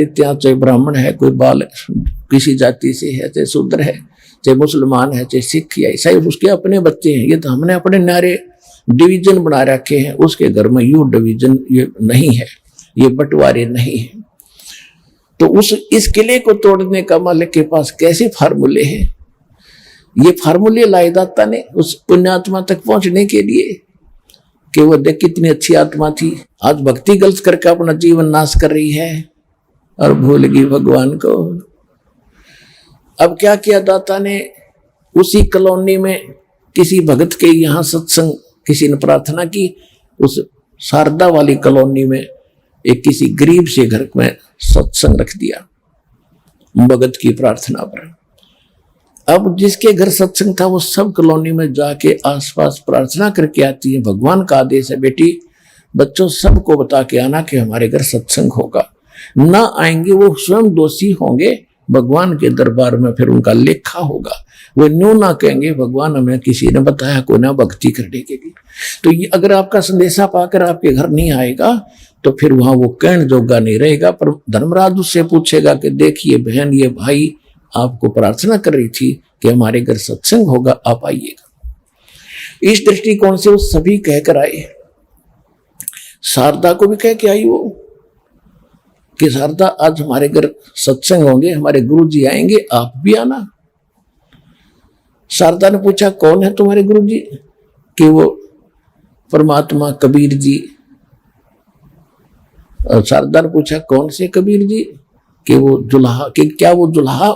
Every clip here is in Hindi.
देते हैं, चाहे ब्राह्मण है, कोई बाल किसी जाति से है, चाहे शूद्र है, चाहे मुसलमान है, चाहे सिख या ईसाई, उसके अपने बच्चे हैं। ये तो हमने अपने नारे डिवीजन बना रखे हैं, उसके घर में यू डिवीजन ये नहीं है, ये बंटवारे नहीं है। तो इस किले को तोड़ने का मालिक के पास कैसे फार्मूले हैं? ये फार्मूले लाए दाता ने उस पुण्यात्मा तक पहुंचने के लिए कि वो देख कितनी अच्छी आत्मा थी, आज भक्ति गलत करके अपना जीवन नाश कर रही है और भूल गई भगवान को। अब क्या किया दाता ने, उसी कॉलोनी में किसी भगत के यहाँ सत्संग किसी ने प्रार्थना की, उस शारदा वाली कॉलोनी में एक किसी गरीब से घर में सत्संग रख दिया भगत की प्रार्थना पर। अब जिसके घर सत्संग था वो सब कॉलोनी में जाके आसपास प्रार्थना करके आती है। भगवान का आदेश है, बेटी बच्चों सबको बता के आना कि हमारे घर सत्संग होगा। ना आएंगे वो स्वयं दोषी होंगे, भगवान के दरबार में फिर उनका लेखा होगा। वो न्यू ना कहेंगे भगवान हमें किसी ने बताया को ना भक्ति करने के लिए। तो ये अगर आपका संदेशा पाकर आपके घर नहीं आएगा तो फिर वहां वो कहने जोगा नहीं रहेगा। पर धर्मराज उससे पूछेगा कि देखिए बहन, ये भाई आपको प्रार्थना कर रही थी कि हमारे घर सत्संग होगा, आप आइएगा। इस दृष्टिकोण से वो सभी कहकर आए। शारदा को भी कह के आई वो कि शारदा आज हमारे घर सत्संग होंगे, हमारे गुरु जी आएंगे, आप भी आना। शारदा ने पूछा कौन है तुम्हारे गुरु जी? कि वो परमात्मा कबीर जी। और शारदा ने पूछा कौन से कबीर जी? कि वो जुल्हा, कि क्या वो जुल्हा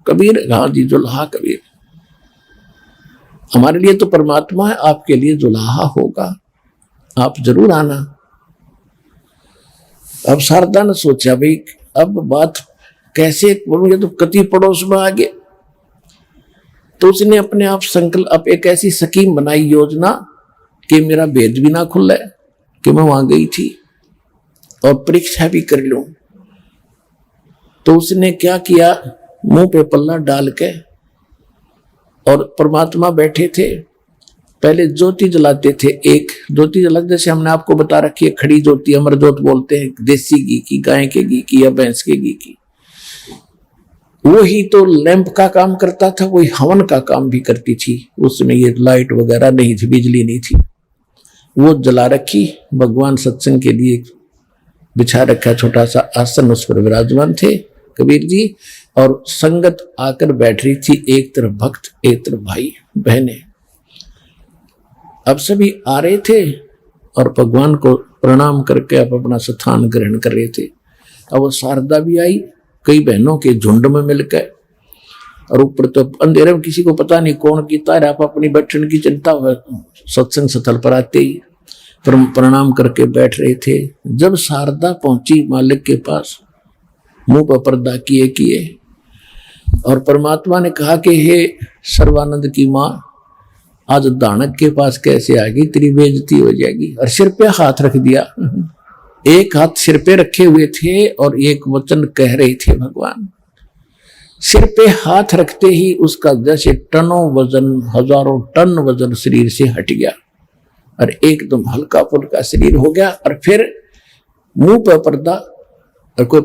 कबीर? हाँ जी, जुल्हा कबीर। हमारे लिए तो परमात्मा है, आपके लिए जुल्हा होगा, आप जरूर आना। अब शारदा ने सोचा भाई अब बात कैसे बोलूंगे, तो कति पड़ोस में आ गए। तो उसने अपने आप संकल्प एक ऐसी स्कीम बनाई, योजना कि मेरा भेद भी ना खुले कि मैं वहां गई थी और परीक्षा भी कर लूं। तो उसने क्या किया, मुंह पे पल्ला डाल के, और परमात्मा बैठे थे, पहले ज्योति जलाते थे। एक ज्योति जलाते, जैसे हमने आपको बता रखी है खड़ी ज्योति, अमर ज्योत बोलते हैं, देसी घी की, गाय के घी की या भैंस के घी की। वही तो लैंप का काम करता था, वही हवन का काम भी करती थी। उसमें ये लाइट वगैरह नहीं थी, बिजली नहीं थी। वो जला रखी, भगवान सत्संग के लिए बिछा रखा छोटा सा आसन, उस पर विराजमान थे कबीर जी। और संगत आकर बैठ रही थी, एक तरफ भक्त एक तरफ भाई बहनें। अब सभी आ रहे थे और भगवान को प्रणाम करके अब अपना स्थान ग्रहण कर रहे थे। अब वो शारदा भी आई, कई बहनों के झुंड में मिलकर, और ऊपर तो अंधेरे में किसी को पता नहीं कौन कीता है, आप अपनी बैठने की चिंता हुआ। सत्संग स्थल पर आते ही प्रणाम करके बैठ रहे थे। जब शारदा पहुंची मालिक के पास, मुंह पर पर्दा किए किए, और परमात्मा ने कहा कि हे सर्वानंद की माँ, आज दानक के पास कैसे आ गई, तेरी बेइज्जती हो जाएगी। और सिर पे हाथ रख दिया, एक हाथ सिर पे रखे हुए थे और एक वचन कह रहे थे भगवान। सिर पे हाथ रखते ही उसका जैसे टनों वजन, हजारों टन वजन शरीर से हट गया और एकदम हल्का फुल्का शरीर हो गया। और फिर मुंह पर पर्दा, और कोई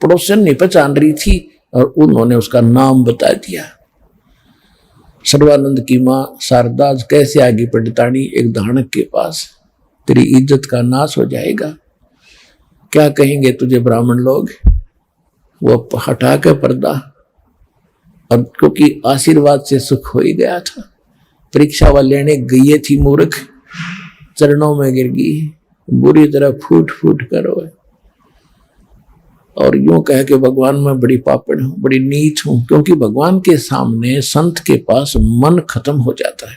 पड़ोसन नहीं पहचान रही थी, और उन्होंने उसका नाम बता दिया। सर्वानंद की माँ शारदा कैसे आगे पड़तानी एक दानक के पास, तेरी इज्जत का नाश हो जाएगा, क्या कहेंगे तुझे ब्राह्मण लोग। वो हटा के पर्दा, और क्योंकि आशीर्वाद से सुख हो ही गया था, परीक्षा वाले लेने गई थी मूर्ख, चरणों में गिर गई, बुरी तरह फूट फूट कर रोए और यूं कह के भगवान मैं बड़ी पापड़ हूं, बड़ी नीच हूं। क्योंकि भगवान के सामने संत के पास मन खत्म हो जाता है,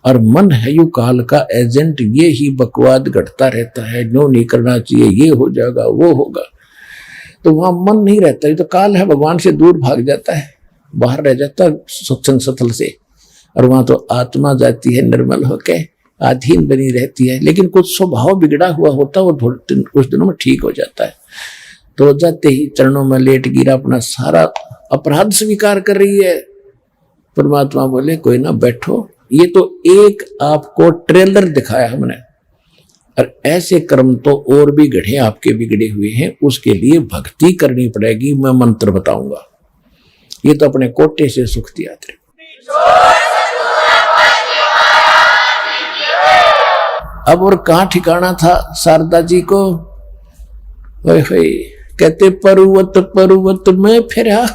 और मन है यू काल का एजेंट, ये ही बकवाद घटता रहता है, नो नहीं करना चाहिए, ये हो जाएगा वो होगा, तो वहां मन नहीं रहता। ये तो काल है, भगवान से दूर भाग जाता है, बाहर रह जाता है सत्संग स्थल से, और वहां तो आत्मा जाती है निर्मल होके, अधीन बनी रहती है। लेकिन कुछ स्वभाव बिगड़ा हुआ होता है, वो कुछ दिनों में ठीक हो जाता है। तो जाते ही चरणों में लेट गिरा, अपना सारा अपराध स्वीकार कर रही है। परमात्मा बोले कोई ना, बैठो। ये तो एक आपको ट्रेलर दिखाया हमने, और ऐसे कर्म तो और भी गढ़े आपके बिगड़े हुए हैं, उसके लिए भक्ति करनी पड़ेगी। मैं मंत्र बताऊंगा, ये तो अपने कोटे से सुख दिया थे। अब और कहां ठिकाना था शारदा जी को? कहते पर्वत पर्वत में फिरा,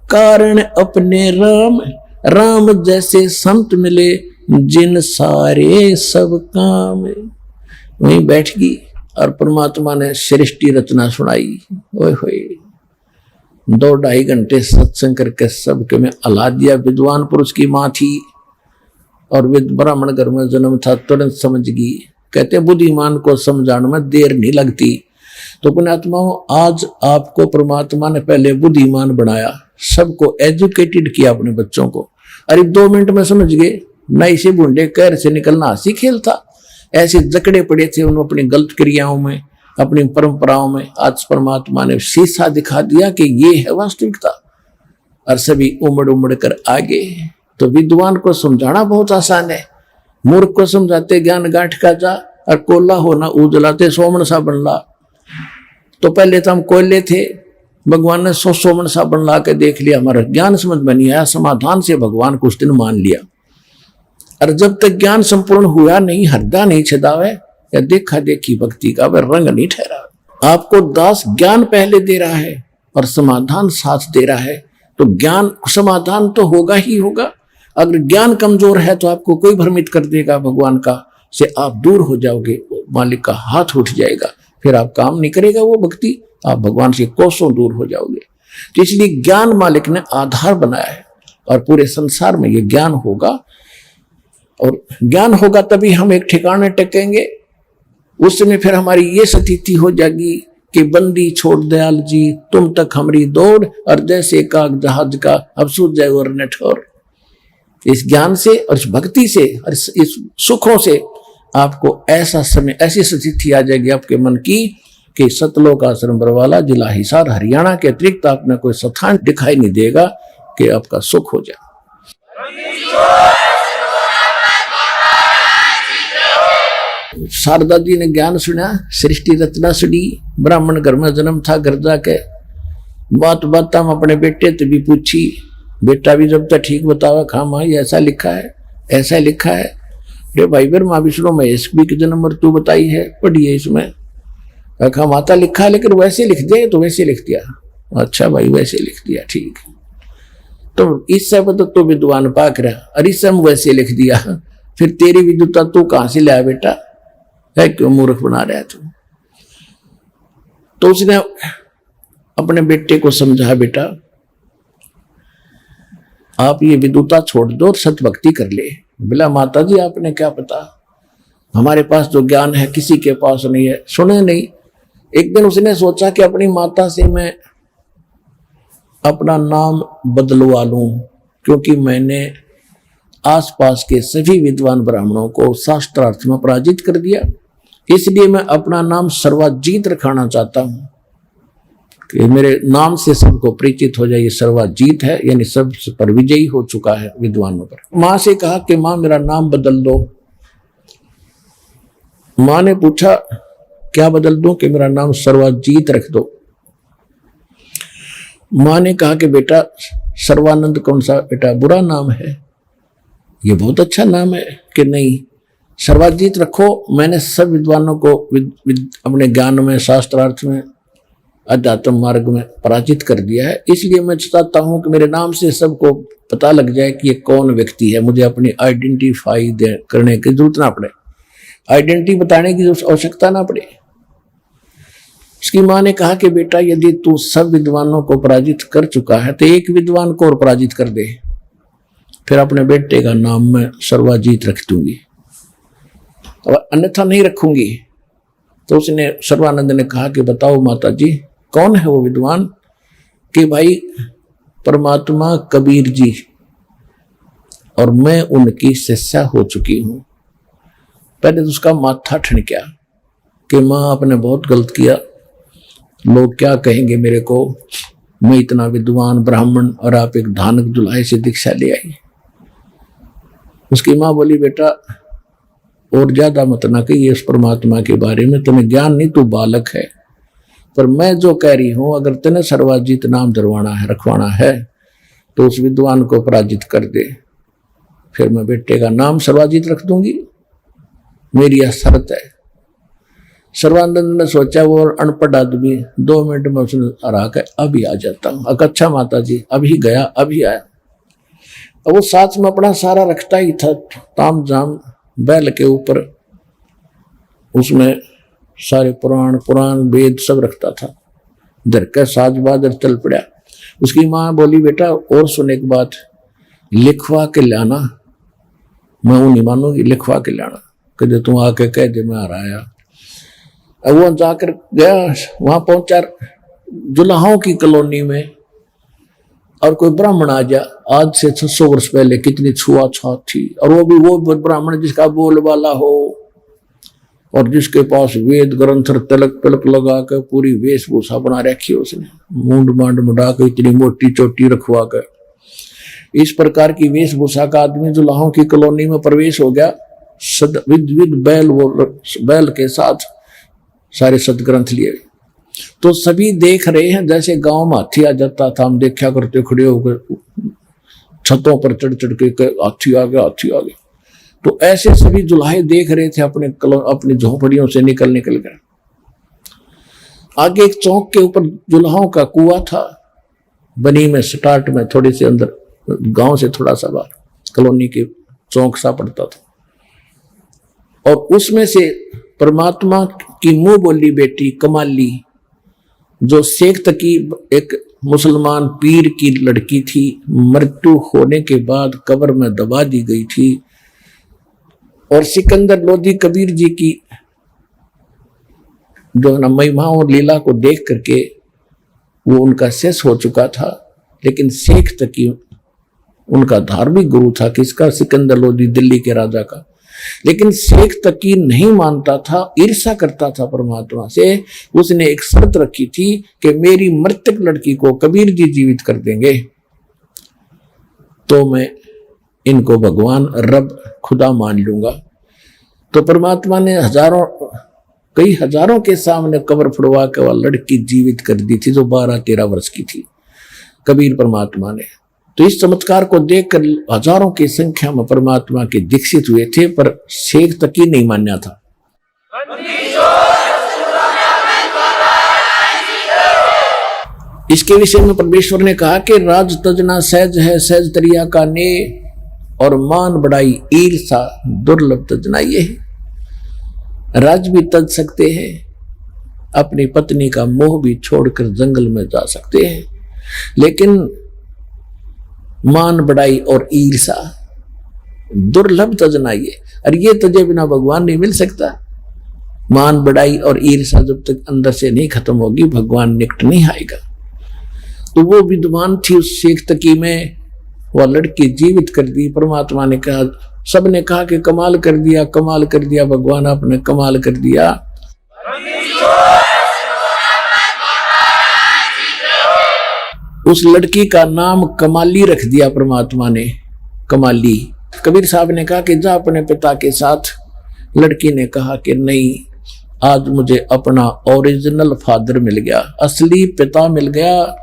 कारण अपने राम, राम जैसे संत मिले, जिन सारे सब काम। वहीं बैठ गई और परमात्मा ने सृष्टि रचना सुनाई। ओए होए, 2-2.5 घंटे सत्संग करके सबके में अला दिया। विद्वान पुरुष की मां थी और ब्राह्मण घर में जन्म था, तुरंत समझ गई। कहते बुद्धिमान को समझाने में देर नहीं लगती। तो पुण्यात्माओं, आज आपको परमात्मा ने पहले बुद्धिमान बनाया, सबको एजुकेटेड किया अपने बच्चों को। अरे 2 मिनट में समझ गए। नई से बूंदे कैर से निकलना हंसी खेल था। ऐसे जकड़े पड़े थे उन्होंने अपनी गलत क्रियाओं में, अपनी परंपराओं में। आज परमात्मा ने शीशा दिखा दिया कि ये है वास्तविकता, और सभी उमड़ उमड़ कर आगे। तो विद्वान को समझाना बहुत आसान है, मूर्ख को समझाते ज्ञान गांठ का जा, और कोला होना उजलाते सोमन सा बनला। तो पहले तो हम कोयले थे, भगवान ने सोमन सा बन ला के देख लिया, हमारा ज्ञान समझ में नहीं आया, समाधान से भगवान कुछ दिन मान लिया। और जब तक ज्ञान संपूर्ण हुआ नहीं, हृदय नहीं छदावे, या देखा देखी भक्ति का वह रंग नहीं ठहरा। आपको दास ज्ञान पहले दे रहा है और समाधान साथ दे रहा है, तो ज्ञान समाधान तो होगा ही होगा। अगर ज्ञान कमजोर है तो आपको कोई भ्रमित कर देगा भगवान का, से आप दूर हो जाओगे, मालिक का हाथ उठ जाएगा, फिर आप काम नहीं करेगा वो भक्ति, आप भगवान से कोसों दूर हो जाओगे। तो इसलिए ज्ञान मालिक ने आधार बनाया है, और पूरे संसार में ये ज्ञान होगा। और ज्ञान होगा तभी हम एक ठिकाने टेकेंगे। उस समय फिर हमारी ये स्थिति हो जाएगी कि बंदी छोड़ दयाल जी, तुम तक हमारी दौड़, और जैसे काग जहाज का अब सूझ जाए और न ठोर। इस ज्ञान से और इस भक्ति से और इस सुखों से आपको ऐसा समय, ऐसी स्थिति आ जाएगी आपके मन की कि सतलोक आश्रम बरवाला, जिला हिसार, हरियाणा के अतिरिक्त आपने कोई स्थान दिखाई नहीं देगा कि आपका सुख हो जाए। शारदा जी ने ज्ञान सुना, सृष्टि रचना सुनी, ब्राह्मण घर में जन्म था। घर जाके बात बात हम अपने बेटे तो भी पूछी, बेटा भी जब तक ठीक बतावा, खा माँ ऐसा लिखा है, ऐसा लिखा है। अरे भाई ब्रह्मा विष्णु महेश भी की जन्म मृत्यु बताई है, पढ़िए इसमें। खा माता लिखा है, लेकिन वैसे लिख दे, तो वैसे लिख दिया। अच्छा भाई वैसे लिख दिया, ठीक। तो इस सब तो विद्वान पाक रहा, और इस सब वैसे लिख दिया, फिर तेरी विद्वता तू कहां से लाया बेटा, है क्यों मूर्ख बना रहा है तू? तो उसने अपने बेटे को समझा, बेटा आप ये विद्वता छोड़ दो और सतभक्ति कर ले। बोला माता जी आपने क्या पता, हमारे पास जो ज्ञान है किसी के पास नहीं है। सुने नहीं। एक दिन उसने सोचा कि अपनी माता से मैं अपना नाम बदलवा लूं, क्योंकि मैंने आसपास के सभी विद्वान ब्राह्मणों को शास्त्रार्थ में पराजित कर दिया, इसलिए मैं अपना नाम सर्वाजीत रखाना चाहता हूं कि मेरे नाम से सबको परिचित हो जाए। ये सर्वाजीत है, यानी सब पर विजयी हो चुका है विद्वानों पर। मां से कहा कि मां मेरा नाम बदल दो। मां ने पूछा क्या बदल दूं? कि मेरा नाम सर्वाजीत रख दो। मां ने कहा कि बेटा सर्वानंद कौन सा बेटा बुरा नाम है, ये बहुत अच्छा नाम है। कि नहीं सर्वाजीत रखो, मैंने सब विद्वानों को अपने ज्ञान में, शास्त्रार्थ में, अध्यात्म मार्ग में पराजित कर दिया है, इसलिए मैं चाहता हूं कि मेरे नाम से सबको पता लग जाए कि ये कौन व्यक्ति है, मुझे अपनी आइडेंटिफाई करने की जरूरत ना पड़े, आइडेंटिटी बताने की आवश्यकता ना पड़े। उसकी मां ने कहा कि बेटा यदि तू सब विद्वानों को पराजित कर चुका है तो एक विद्वान को और पराजित कर दे, फिर अपने बेटे का नाम मैं सर्वाजीत रख दूंगी, और अन्यथा नहीं रखूंगी। तो उसने सर्वानंद ने कहा कि बताओ माता जी कौन है वो विद्वान? कि भाई परमात्मा कबीर जी, और मैं उनकी शिष्या हो चुकी हूं। पहले तो उसका माथा ठनका कि मां आपने बहुत गलत किया, लोग क्या कहेंगे मेरे को, मैं इतना विद्वान ब्राह्मण और आप एक धानक दुल्हाई से दीक्षा ले आई। उसकी मां बोली बेटा और ज्यादा मत ना कहिए इस परमात्मा के बारे में, तुम्हें ज्ञान नहीं, तू बालक है। पर मैं जो कह रही हूं, अगर तेने सर्वाजीत नाम धरवाना है, रखवाना है, तो उस विद्वान को पराजित कर दे, फिर मैं बेटे का नाम सर्वाजीत रख दूंगी, मेरी यह शर्त है। सर्वानंद ने सोचा, वो अनपढ़ आदमी 2 मिनट में उसने हरा के अभी आ जाता हूं। अच्छा माता जी, अभी गया अभी आया। अब वो साथ में अपना सारा रखता ही था, ताम झाम बैल के ऊपर, उसमें सारे पुराण वेद सब रखता था। धर के साज बादर चल पड़ा। उसकी माँ बोली, बेटा और सुन एक बात, लिखवा के लाना, मैं वो नहीं मानूंगी, लिखवा के लाना। कदे तू आके कह दे मैं आ रहा आया। अब वो जाकर गया, वहां पहुंचा जुलाहों की कॉलोनी में, और कोई ब्राह्मण आ गया। आज से 600 वर्ष पहले कितनी छुआछूत थी, और वो भी वो ब्राह्मण जिसका बोल वाला हो, और जिसके पास वेद ग्रंथ तिलक तिलक लगा कर पूरी वेशभूषा बना रखी है उसने, मूंड मांड मुड़ा कर इतनी मोटी चोटी रखवा कर। इस प्रकार की वेशभूषा का आदमी जुलाहों की कॉलोनी में प्रवेश हो गया, विद बैल के साथ सारे सदग्रंथ लिए। तो सभी देख रहे हैं, जैसे गांव में हाथी आ जाता था, हम देखा करते खड़े होकर छतों पर चढ़ चढ़ के हाथी आ गया, हाथी आ गया। तो ऐसे सभी जुलाहे देख रहे थे अपनी झोपड़ियों से निकल कर। आगे एक चौक के ऊपर जुलाहों का कुआं था, बनी में स्टार्ट में थोड़ी से अंदर, गांव से थोड़ा सा बाहर कॉलोनी के चौक सा पड़ता था। और उसमें से परमात्मा की मुंह बोली बेटी कमाली, जो शेख तकी एक मुसलमान पीर की लड़की थी, मृत्यु होने के बाद कब्र में दबा दी गई थी, और सिकंदर लोधी कबीर जी की जो है ना महिमा और लीला को देख करके वो उनका शेष हो चुका था। लेकिन शेख तकी उनका धार्मिक गुरु था, किसका? सिकंदर लोधी दिल्ली के राजा का। लेकिन शेख तकी नहीं मानता था, ईर्ष्या करता था परमात्मा से। उसने एक शर्त रखी थी कि मेरी मृतक लड़की को कबीर जी जीवित कर देंगे तो मैं इनको भगवान रब खुदा मान लूंगा। तो परमात्मा ने कई हजारों के सामने कब्र फुड़वा के वह लड़की जीवित कर दी थी, जो 12-13 वर्ष की थी, कबीर परमात्मा ने। तो इस चमत्कार को देखकर हजारों की संख्या में परमात्मा के दीक्षित हुए थे, पर शेख तकी नहीं मान्या था। इसके विषय में परमेश्वर ने कहा कि राज तजना सहज है, सहज तरिया का ने, और मान बढ़ाई ईर्षा दुर्लभ तजना ये है। राज भी तज सकते हैं, अपनी पत्नी का मोह भी छोड़कर जंगल में जा सकते हैं, लेकिन मान बढ़ाई और ईर्षा दुर्लभ तजना ये, और ये तजे बिना भगवान नहीं मिल सकता। मान बढ़ाई और ईर्षा जब तक अंदर से नहीं खत्म होगी, भगवान निकट नहीं आएगा। तो वो विद्वान थी, उस शेख तकी में वह लड़की जीवित कर दी। परमात्मा ने कहा, सबने कहा कि कमाल कर दिया, कमाल कर दिया, भगवान आपने कमाल कर दिया। उस लड़की का नाम कमाली रख दिया परमात्मा ने, कमाली। कबीर साहब ने कहा कि जा अपने पिता के साथ। लड़की ने कहा कि नहीं, आज मुझे अपना ओरिजिनल फादर मिल गया, असली पिता मिल गया।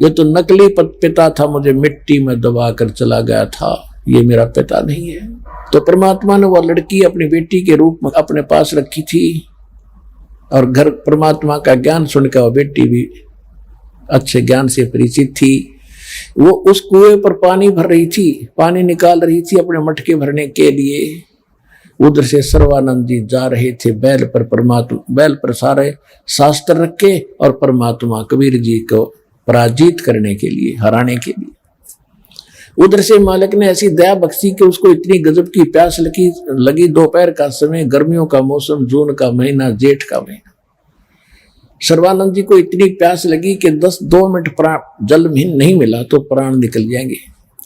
ये तो नकली पिता था, मुझे मिट्टी में दबा कर चला गया था, ये मेरा पिता नहीं है। तो परमात्मा ने वह लड़की अपनी बेटी के रूप में अपने पास रखी थी, और घर परमात्मा का ज्ञान सुनकर वह बेटी भी अच्छे ज्ञान से परिचित थी। वो उस कुएं पर पानी भर रही थी, पानी निकाल रही थी अपने मटके भरने के लिए। उधर से सर्वानंद जी जा रहे थे बैल पर, परमात्मा बैल पर सारे शास्त्र रखे, और परमात्मा कबीर जी को पराजित करने के लिए, हराने के लिए। उधर से मालिक ने ऐसी दया बख्शी कि उसको इतनी गजब की प्यास लगी। दोपहर का समय, गर्मियों का मौसम, जून का महीना, जेठ का महीना। सर्वानंद जी को इतनी प्यास लगी कि 2 मिनट जल नहीं मिला तो प्राण निकल जाएंगे,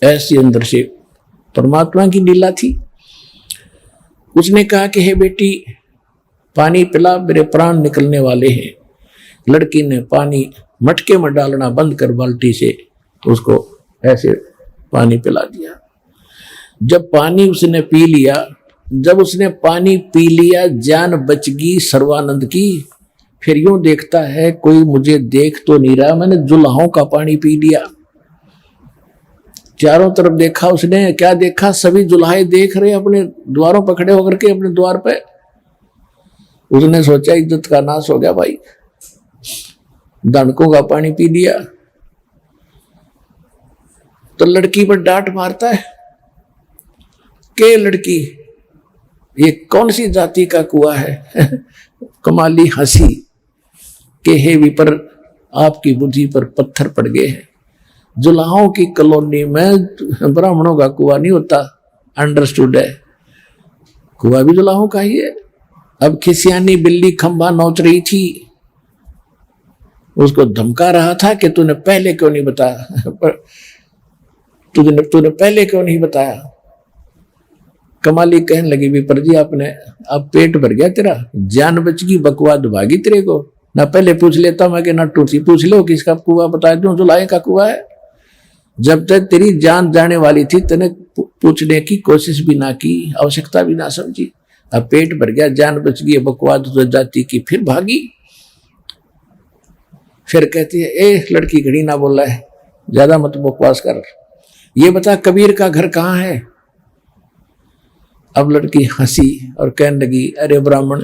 ऐसी अंदर से परमात्मा की लीला थी। उसने कहा कि हे बेटी, पानी पिला, मेरे प्राण निकलने वाले हैं। लड़की ने पानी मटके में डालना बंद कर बाल्टी से, तो उसको ऐसे पानी पिला दिया। जब पानी उसने पी लिया, जब उसने पानी पी लिया, जान बच गई सर्वानंद की। फिर यूं देखता है कोई मुझे देख तो नहीं रहा, मैंने जुलाहों का पानी पी लिया। चारों तरफ देखा उसने, क्या देखा, सभी जुलाहे देख रहे अपने द्वारों पर खड़े होकर के, अपने द्वार पे। उसने सोचा इज्जत का नाश हो गया भाई, दानकों का पानी पी लिया। तो लड़की पर डांट मारता है के लड़की, ये कौन सी जाति का कुआं है। कमाली हंसी के हे विपर, आपकी बुद्धि पर पत्थर पड़ गए हैं। जुलाहों की कॉलोनी में ब्राह्मणों का कुआं नहीं होता, अंडरस्टूड है। कुआं भी जुलाहों का ही है। अब खिसियानी बिल्ली खंभा नोच रही थी, उसको धमका रहा था कि तूने पहले क्यों नहीं बताया, तूने पहले क्यों नहीं बताया। कमाली कहने लगी, विपर जी आपने, अब पेट भर गया तेरा, जान बच गई, बकवाद भागी तेरे को। ना पहले पूछ लेता मैं कि ना टूटी, पूछ लो किसका कुआं बता दूं, जुलाहे का कुआं है। जब तक तेरी जान जाने वाली थी तूने पूछने की कोशिश भी ना की, आवश्यकता भी ना समझी। अब पेट भर गया, जान बच गई, बकवाद तो जाति की, फिर भागी। फिर कहती है, ए लड़की घड़ी ना बोल रहा है, ज्यादा मत बकवास कर, ये बता कबीर का घर कहाँ है। अब लड़की हंसी और कहने लगी, अरे ब्राह्मण,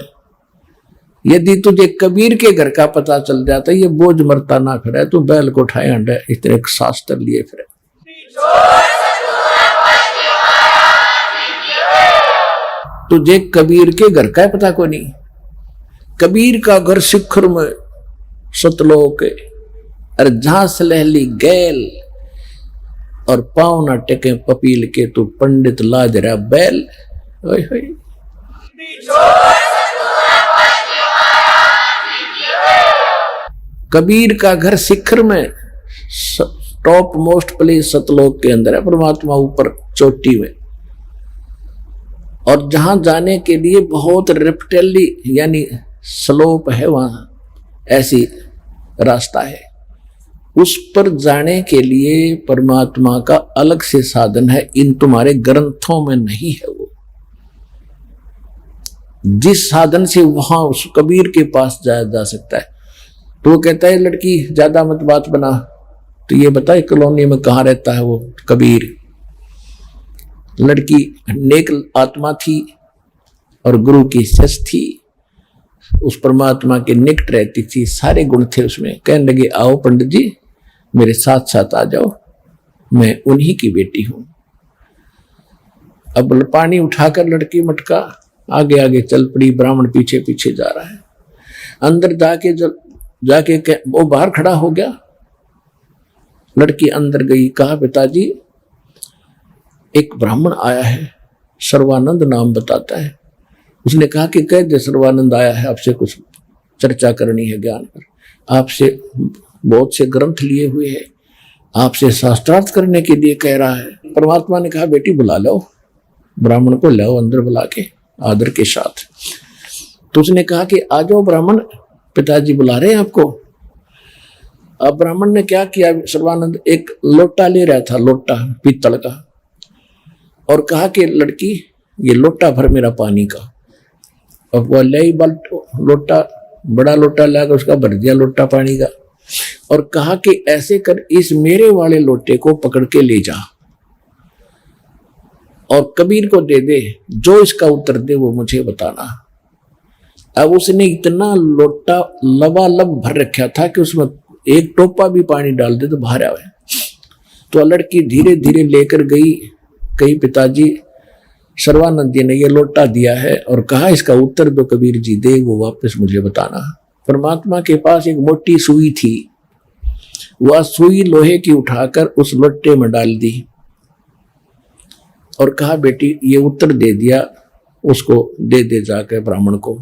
यदि तुझे कबीर के घर का पता चल जाता, ये बोझ मरता ना फिरे, तू बैल को उठाए अंडे इतने शास्त्र लिए फिरे। तुझे कबीर के घर का पता को नहीं। कबीर का घर शिखर में सतलोक है, और जहां सलहली गैल और पाँव ना टेके पपील के, तू पंडित लाज रहा बैल। ओए होए। कबीर का घर शिखर में, टॉप मोस्ट प्लेस सतलोक के अंदर है, परमात्मा ऊपर चोटी में। और जहां जाने के लिए बहुत रिप्टेली यानी स्लोप है, वहां ऐसी रास्ता है। उस पर जाने के लिए परमात्मा का अलग से साधन है, इन तुम्हारे ग्रंथों में नहीं है। वो जिस साधन से वहां उस कबीर के पास जाया जा सकता है। तो वो कहता है, लड़की ज्यादा मत बात बना, तो ये बताए कॉलोनी में कहाँ रहता है वो कबीर। लड़की नेक आत्मा थी और गुरु की सच थी, उस परमात्मा के निकट रहती थी, सारे गुण थे उसमें। कहने लगे, आओ पंडित जी मेरे साथ साथ आ जाओ, मैं उन्हीं की बेटी हूं। अब पानी उठाकर लड़की मटका आगे आगे चल पड़ी, ब्राह्मण पीछे पीछे जा रहा है। अंदर जाके वो बाहर खड़ा हो गया। लड़की अंदर गई, कहा पिताजी एक ब्राह्मण आया है, सर्वानंद नाम बताता है। उसने कहा कि कह दे सर्वानंद आया है, आपसे कुछ चर्चा करनी है ज्ञान पर, आपसे बहुत से ग्रंथ लिए हुए हैं, आपसे शास्त्रार्थ करने के लिए कह रहा है। परमात्मा ने कहा, बेटी बुला लो, ब्राह्मण को लाओ अंदर बुला के आदर के साथ। तो उसने कहा कि आ जाओ ब्राह्मण, पिताजी बुला रहे हैं आपको। अब ब्राह्मण ने क्या किया, सर्वानंद एक लोटा ले रहा था, लोटा पीतल का, और कहा कि लड़की ये लोटा भर मेरा पानी का। अब वह ले लोटा, बड़ा लोटा लाकर उसका भर दिया लोटा पानी का, और कहा कि ऐसे कर, इस मेरे वाले लोटे को पकड़ के ले जा और कबीर को दे दे, जो इसका उत्तर दे वो मुझे बताना। अब उसने इतना लोटा लबालब भर रखा था कि उसमें एक टोपा भी पानी डाल दे तो बाहर आवे। तो लड़की धीरे धीरे लेकर गई, कही पिताजी सर्वानंद जी ने ये लोटा दिया है और कहा इसका उत्तर दो कबीर जी दे, वो वापस मुझे बताना। परमात्मा के पास एक मोटी सुई थी, वह सुई लोहे की उठाकर उस लोटे में डाल दी और कहा बेटी ये उत्तर दे दिया, उसको दे दे जाकर ब्राह्मण को।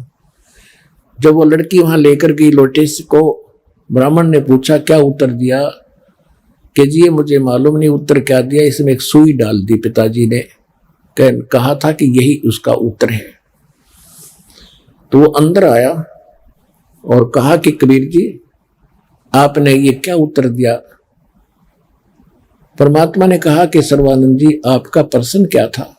जब वो लड़की वहां लेकर गई लोटे को, ब्राह्मण ने पूछा क्या उत्तर दिया, कि जी ये मुझे मालूम नहीं उत्तर क्या दिया, इसमें एक सुई डाल दी पिताजी ने, कहा था कि यही उसका उत्तर है। तो वो अंदर आया और कहा कि कबीर जी आपने ये क्या उत्तर दिया। परमात्मा ने कहा कि सर्वानंद जी आपका प्रश्न क्या था।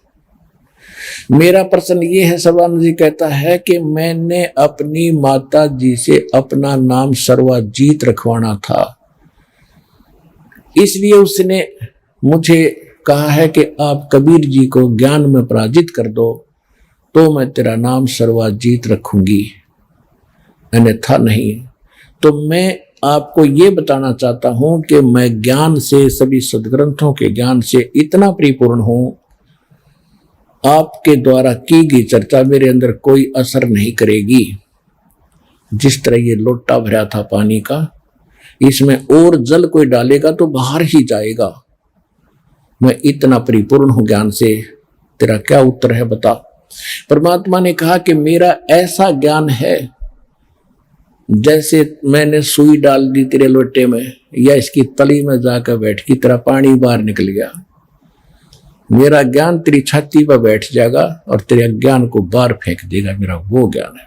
मेरा प्रश्न ये है, सर्वानंद जी कहता है कि मैंने अपनी माता जी से अपना नाम सर्वाजीत रखवाना था, इसलिए उसने मुझे कहा है कि आप कबीर जी को ज्ञान में पराजित कर दो तो मैं तेरा नाम सर्वाजीत रखूंगी, अन्यथा नहीं। तो मैं आपको ये बताना चाहता हूं कि मैं ज्ञान से, सभी सदग्रंथों के ज्ञान से इतना परिपूर्ण हूं, आपके द्वारा की गई चर्चा मेरे अंदर कोई असर नहीं करेगी। जिस तरह ये लोटा भरा था पानी का, इसमें और जल कोई डालेगा तो बाहर ही जाएगा। मैं इतना परिपूर्ण हूं ज्ञान से, तेरा क्या उत्तर है बता। परमात्मा ने कहा कि मेरा ऐसा ज्ञान है, जैसे मैंने सुई डाल दी तेरे लोटे में या इसकी तली में जाकर बैठ की तरह पानी बाहर निकल गया। मेरा ज्ञान तेरी छाती पर बैठ जाएगा और तेरे अज्ञान को बाहर फेंक देगा, मेरा वो ज्ञान है।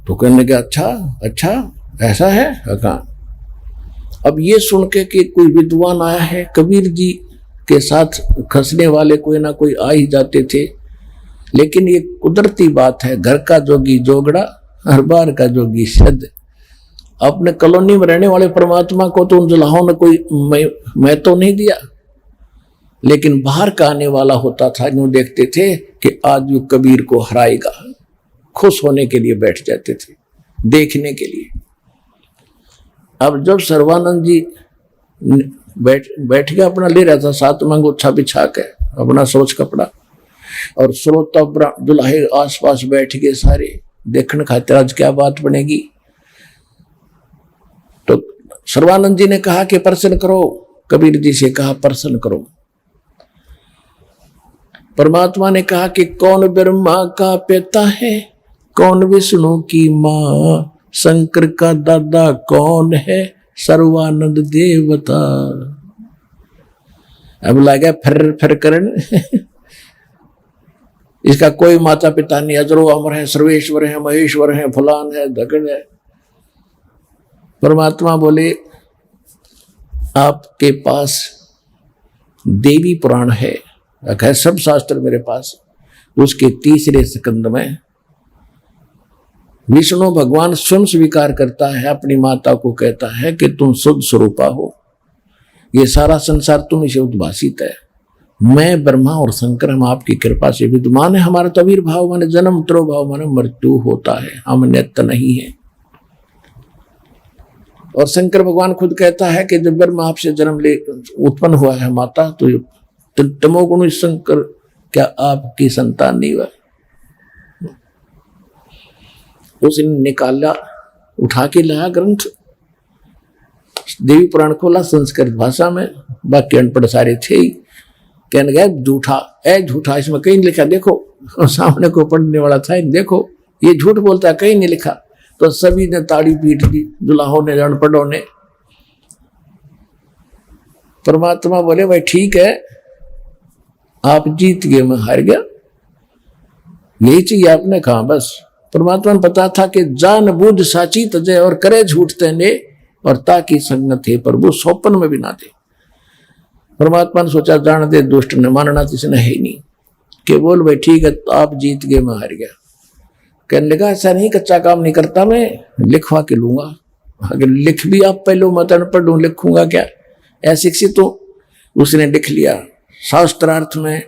तो कहने लगे अच्छा ऐसा है। कहा अब ये सुन के कि कोई विद्वान आया है, कबीर जी के साथ खसने वाले कोई ना कोई आ ही जाते थे, लेकिन ये कुदरती बात है, घर का जोगी जोगड़ा हर बार का जोगी शद। अपने कॉलोनी में रहने वाले परमात्मा को तो उन जुलाहों ने कोई मैं तो नहीं दिया, लेकिन बाहर का आने वाला होता था, यूं देखते थे कि आज वो कबीर को हराएगा, खुश होने के लिए बैठ जाते थे, देखने के लिए। अब जब सर्वानंद जी बैठ के अपना ले रहा था, सात मंगोछा बिछा के अपना सोच कपड़ा, और श्रोता दुल्हे आसपास बैठ गए सारे देखने खातिर आज क्या बात बनेगी। तो सर्वानंद जी ने कहा कि प्रश्न करो, कबीर जी से कहा प्रश्न करो। परमात्मा ने कहा कि कौन ब्रह्मा का पिता है, कौन विष्णु की माँ, शंकर का दादा कौन है, सर्वानंद देवता। अब लगा फिर करने इसका कोई माता पिता नहीं, अजरो अमर है, सर्वेश्वर है, महेश्वर है, फलान है, धगड़ है। परमात्मा बोले आपके पास देवी पुराण है, सब शास्त्र मेरे पास। उसके तीसरे स्कंद में विष्णु भगवान स्वयं स्वीकार करता है, अपनी माता को कहता है कि तुम शुद्ध स्वरूपा हो, ये सारा संसार तुम इसे उद्भासित है, मैं ब्रह्मा और शंकर हम आपकी कृपा से विद्यमान है। हमारा तो आविर्भाव माने जन्म, त्रोभाव माने मृत्यु होता है, हम नित्य नहीं है। और शंकर भगवान खुद कहता है कि जब ब्रह्मा आपसे जन्म ले उत्पन्न हुआ है माता, तो तमोगुण शंकर क्या आपकी संतान नहीं हुआ। उसने निकाला, उठा के लाया ग्रंथ, देवी पुराण खोला संस्कृत भाषा में, बाकी अनपढ़ सारे थे ही। कहने गए झूठा इसमें कहीं नहीं लिखा, देखो सामने को पढ़ने वाला था, देखो ये झूठ बोलता है, कहीं नहीं लिखा। तो सभी ने ताड़ी पीट दी, दुल्हाओं ने, अनपढ़ों ने। परमात्मा बोले भाई ठीक है, आप जीत गए, मैं हार गया, यही चाहिए आपने कहा। बस परमात्मा ने पता था कि जान बूझ साची तजय और करे झूठ तेने, और ताकि संगत है प्रभु सौपन में भी ना दे। परमात्मा ने सोचा जान दे, दुष्ट ने मानना तो इसने है ही नहीं, कि बोल भाई ठीक है तो आप जीत गए, मैं हार गया। कहने लगा ऐसा नहीं, कच्चा काम नहीं करता मैं, लिखवा के लूंगा। अगर लिख भी आप पहले मत अनपढ़ हूं, लिखूंगा क्या, अशिक्षित तो। उसने लिख लिया, शास्त्रार्थ में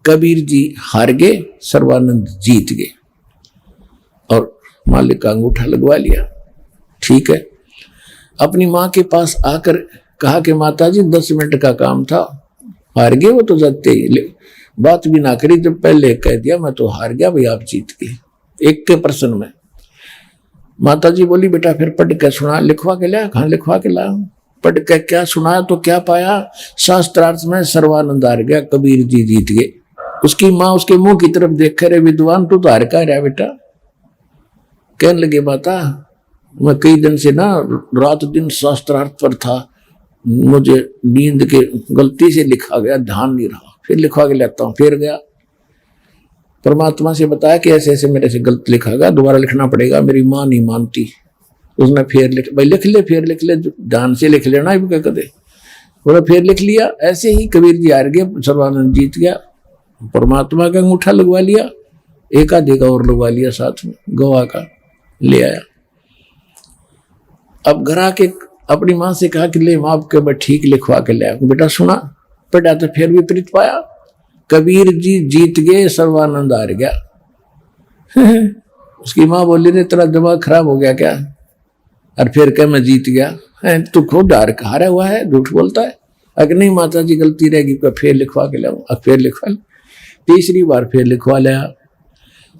कबीर जी हार गए, सर्वानंद जीत गए, और मालिक का अंगूठा लगवा लिया। ठीक है, अपनी माँ के पास आकर कहा कि माताजी 10 मिनट का काम था, हार गए। वो तो जाते ही बात भी ना करी, जब पहले कह दिया मैं तो हार गया भाई, आप जीत गए एक के प्रश्न में। माताजी बोली बेटा फिर पढ़ के सुना, लिखवा के लाया। कहाँ लिखवा के लाया, पढ़ के क्या सुनाया तो क्या पाया, शास्त्रार्थ में सर्वानंद हार गया, कबीर जी जीत गए। उसकी माँ उसके मुंह की तरफ देख कर, विद्वान तू तो हार का रहा बेटा। कहने लगे माता मैं कई दिन से ना रात दिन शास्त्रार्थ पर था, मुझे नींद के गलती से लिखा गया, ध्यान नहीं रहा, फिर लिखवा के लेता हूँ। फिर गया परमात्मा से बताया कि ऐसे ऐसे मेरे से गलत लिखा गया, दोबारा लिखना पड़ेगा। मेरी माँ नहीं मानती, उसने फिर लिख, भाई लिख ले, फिर लिख ले, ध्यान से लिख लेना भी कदे। बोला फिर लिख लिया। ऐसे ही कबीर जी हार गए, सर्वानंद जीत गया, परमात्मा का अंगूठा लगवा लिया, एक आधे का और लगवा लिया साथ में, गवाह का ले आया। अब घर आके अपनी माँ से कहा कि ले माँ आपके मैं ठीक लिखवा के ले आया। बेटा सुना, पढ़ा तो फिर विपरीत पाया, कबीर जी जीत गए, सर्वानंद हार गया। उसकी माँ बोली रे तेरा दिमाग खराब हो गया क्या, और फिर क्या मैं जीत गया, तू खुद हारा हुआ है, झूठ बोलता है। अगर नहीं माता जी गलती रहेगी, फिर लिखवा के लाऊं, अब फिर लिखवा, तीसरी बार फिर लिखवा लिया।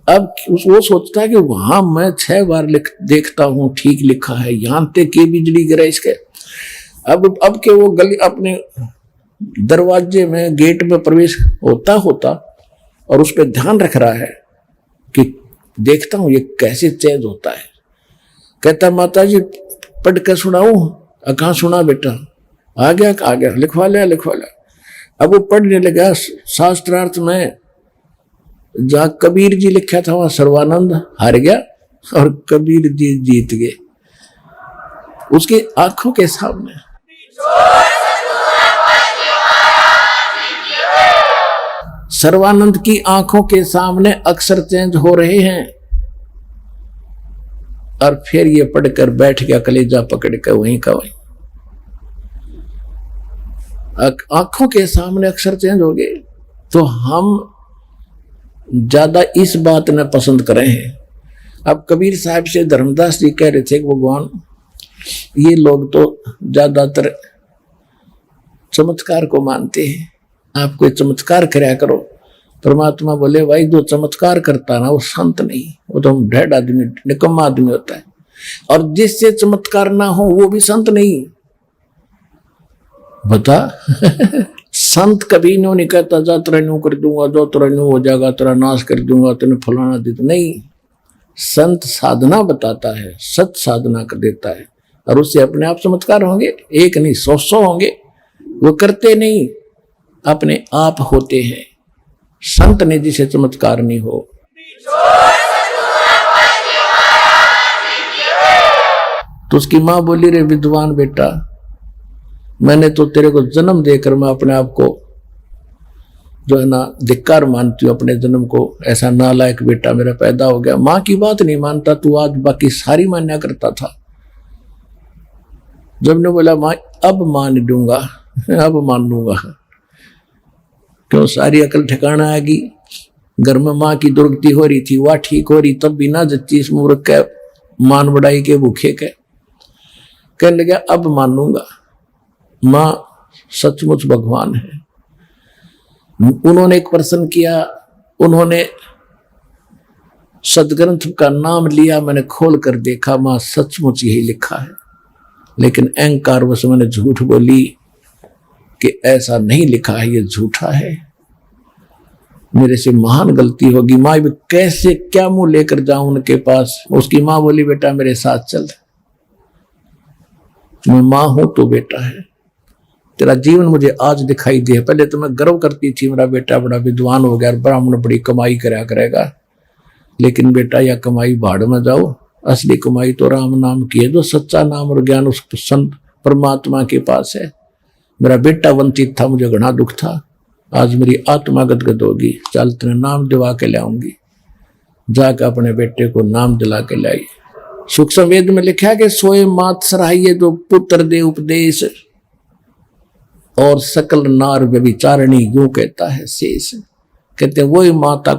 अब वो सोचता है कि वहां मैं 6 बार देखता हूं ठीक लिखा है, यहां तक के बिजली गिरा इसके। अब के वो गली अपने दरवाजे में गेट में प्रवेश होता और उस पर ध्यान रख रहा है कि देखता हूं ये कैसे चेंज होता है। कहता माता जी पढ़ कर सुनाऊं? कहाँ सुना बेटा, आ गया लिखवा लिया। अब वो पढ़ने लगा, शास्त्रार्थ में जहां कबीर जी लिखा था वहां सर्वानंद हार गया और कबीर जी जीत गए उसकी आंखों के सामने। सर्वानंद की आंखों के सामने अक्षर चेंज हो रहे हैं, और फिर ये पढ़कर बैठ गया, कलेजा पकड़ कर वहीं का वहीं। आंखों के सामने अक्षर चेंज हो गए। तो हम ज्यादा इस बात ने पसंद कर रहे हैं। अब कबीर साहब से धर्मदास जी कह रहे थे कि भगवान ये लोग तो ज्यादातर चमत्कार को मानते हैं, आप कोई चमत्कार कराया करो। परमात्मा बोले भाई जो चमत्कार करता ना वो संत नहीं, वो तो ढेड आदमी, निकम्मा आदमी होता है। और जिससे चमत्कार ना हो वो भी संत नहीं। बता संत कभी नहीं कहता जा तेरा न्यू कर दूंगा, जो तेरा न्यू हो जाएगा, तेरा नाश कर दूंगा, तेने फलाना दे दो, नहीं। संत साधना बताता है, सत साधना कर देता है, और उससे अपने आप चमत्कार होंगे, एक नहीं 100 होंगे। वो करते नहीं, अपने आप होते हैं। संत ने जिसे चमत्कार नहीं हो। तो उसकी मां बोली रे विद्वान बेटा, मैंने तो तेरे को जन्म देकर मैं अपने आप को जो है ना धिक्कार मानती हूँ, अपने जन्म को, ऐसा नालायक बेटा मेरा पैदा हो गया। माँ की बात नहीं मानता तू, आज बाकी सारी मान्या करता था। जब ने बोला माँ अब मान दूंगा, अब मान लूंगा, क्यों सारी अकल ठिकाना आ गई। घर में माँ की दुर्गति हो रही थी, वह ठीक हो रही, तब बिना जच्ची इस मूर्ख के मान बढ़ाई के भूखे के कहने लगा अब मान लूंगा। माँ सचमुच भगवान है। उन्होंने एक प्रश्न किया, उन्होंने सदग्रंथ का नाम लिया, मैंने खोल कर देखा माँ सचमुच यही लिखा है, लेकिन अहंकार वश मैंने झूठ बोली कि ऐसा नहीं लिखा है, ये झूठा है, मेरे से महान गलती होगी। माँ कैसे क्या मुंह लेकर जाऊं उनके पास। उसकी माँ बोली बेटा मेरे साथ चल, मैं माँ हूं तो बेटा है, तेरा जीवन मुझे आज दिखाई दे। पहले तो मैं गर्व करती थी मेरा बेटा बड़ा विद्वान हो गया, ब्राह्मण बड़ी कमाई करा करेगा, लेकिन बेटा यह कमाई भाड़ में जाओ, असली कमाई तो राम नाम की है, जो सच्चा नाम और ज्ञान उस संत परमात्मा के पास है। मेरा बेटा वंचित था, मुझे घना दुख था, आज मेरी आत्मा गदगद होगी, चल तेरे नाम दिवा के लाऊंगी। जाकर अपने बेटे को नाम दिला के लाई। सूक्ष्म वेद में लिखा कि सोए मात सराहिए जो पुत्र दे उपदेश, और सकल नार व्यभिचारिणी यूं कहता है शेष। कहते वही माता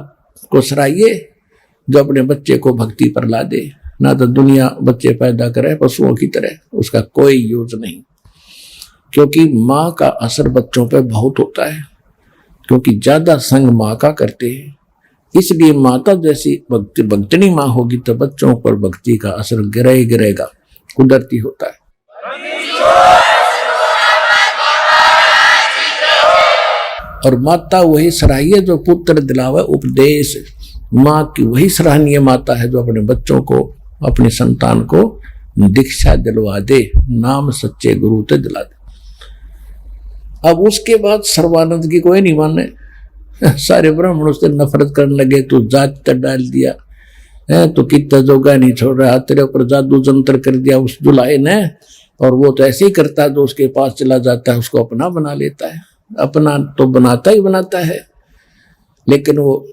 को सराहिए जो अपने बच्चे को भक्ति पर ला दे, ना तो दुनिया बच्चे पैदा करे पशुओं की तरह, उसका कोई यूज नहीं। क्योंकि माँ का असर बच्चों पे बहुत होता है, क्योंकि ज्यादा संग माँ का करते हैं। इसलिए माता जैसी भक्तनी माँ होगी तो बच्चों पर भक्ति का असर गिरेगा, कुदरती होता है। और माता वही सराहिए जो पुत्र दिलावे उपदेश। माँ की वही सराहनीय माता है जो अपने बच्चों को, अपनी संतान को दीक्षा दिलवा दे, नाम सच्चे गुरु ते दिला दे। अब उसके बाद सर्वानंद की कोई नहीं माने, सारे ब्राह्मण उससे नफरत करने लगे, तू जात तक डाल दिया है, तो कितना जोगा नहीं छोड़ रहा, तेरे ऊपर जादू जंतर कर दिया उस दुल्हे ने, और वो तो ऐसे ही करता है, जो उसके पास चला जाता है उसको अपना बना लेता है। अपना तो बनाता ही बनाता है, लेकिन वो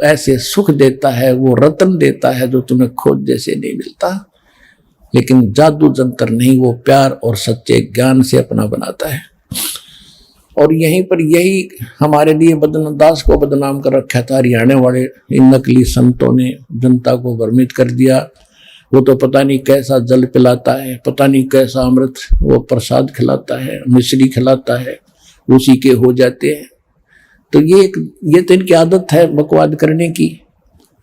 ऐसे सुख देता है, वो रतन देता है जो तुम्हें खोज जैसे नहीं मिलता। लेकिन जादू जंतर नहीं, वो प्यार और सच्चे ज्ञान से अपना बनाता है। और यहीं पर यही हमारे लिए दास को बदनाम कर रखा था। हरियाणा वाले इन नकली संतों ने जनता को भ्रमित कर दिया। वो तो पता नहीं कैसा जल पिलाता है, पता नहीं कैसा अमृत वो प्रसाद खिलाता है, मिश्री खिलाता है, उसी के हो जाते हैं। तो ये तो इनकी आदत है बकवाद करने की।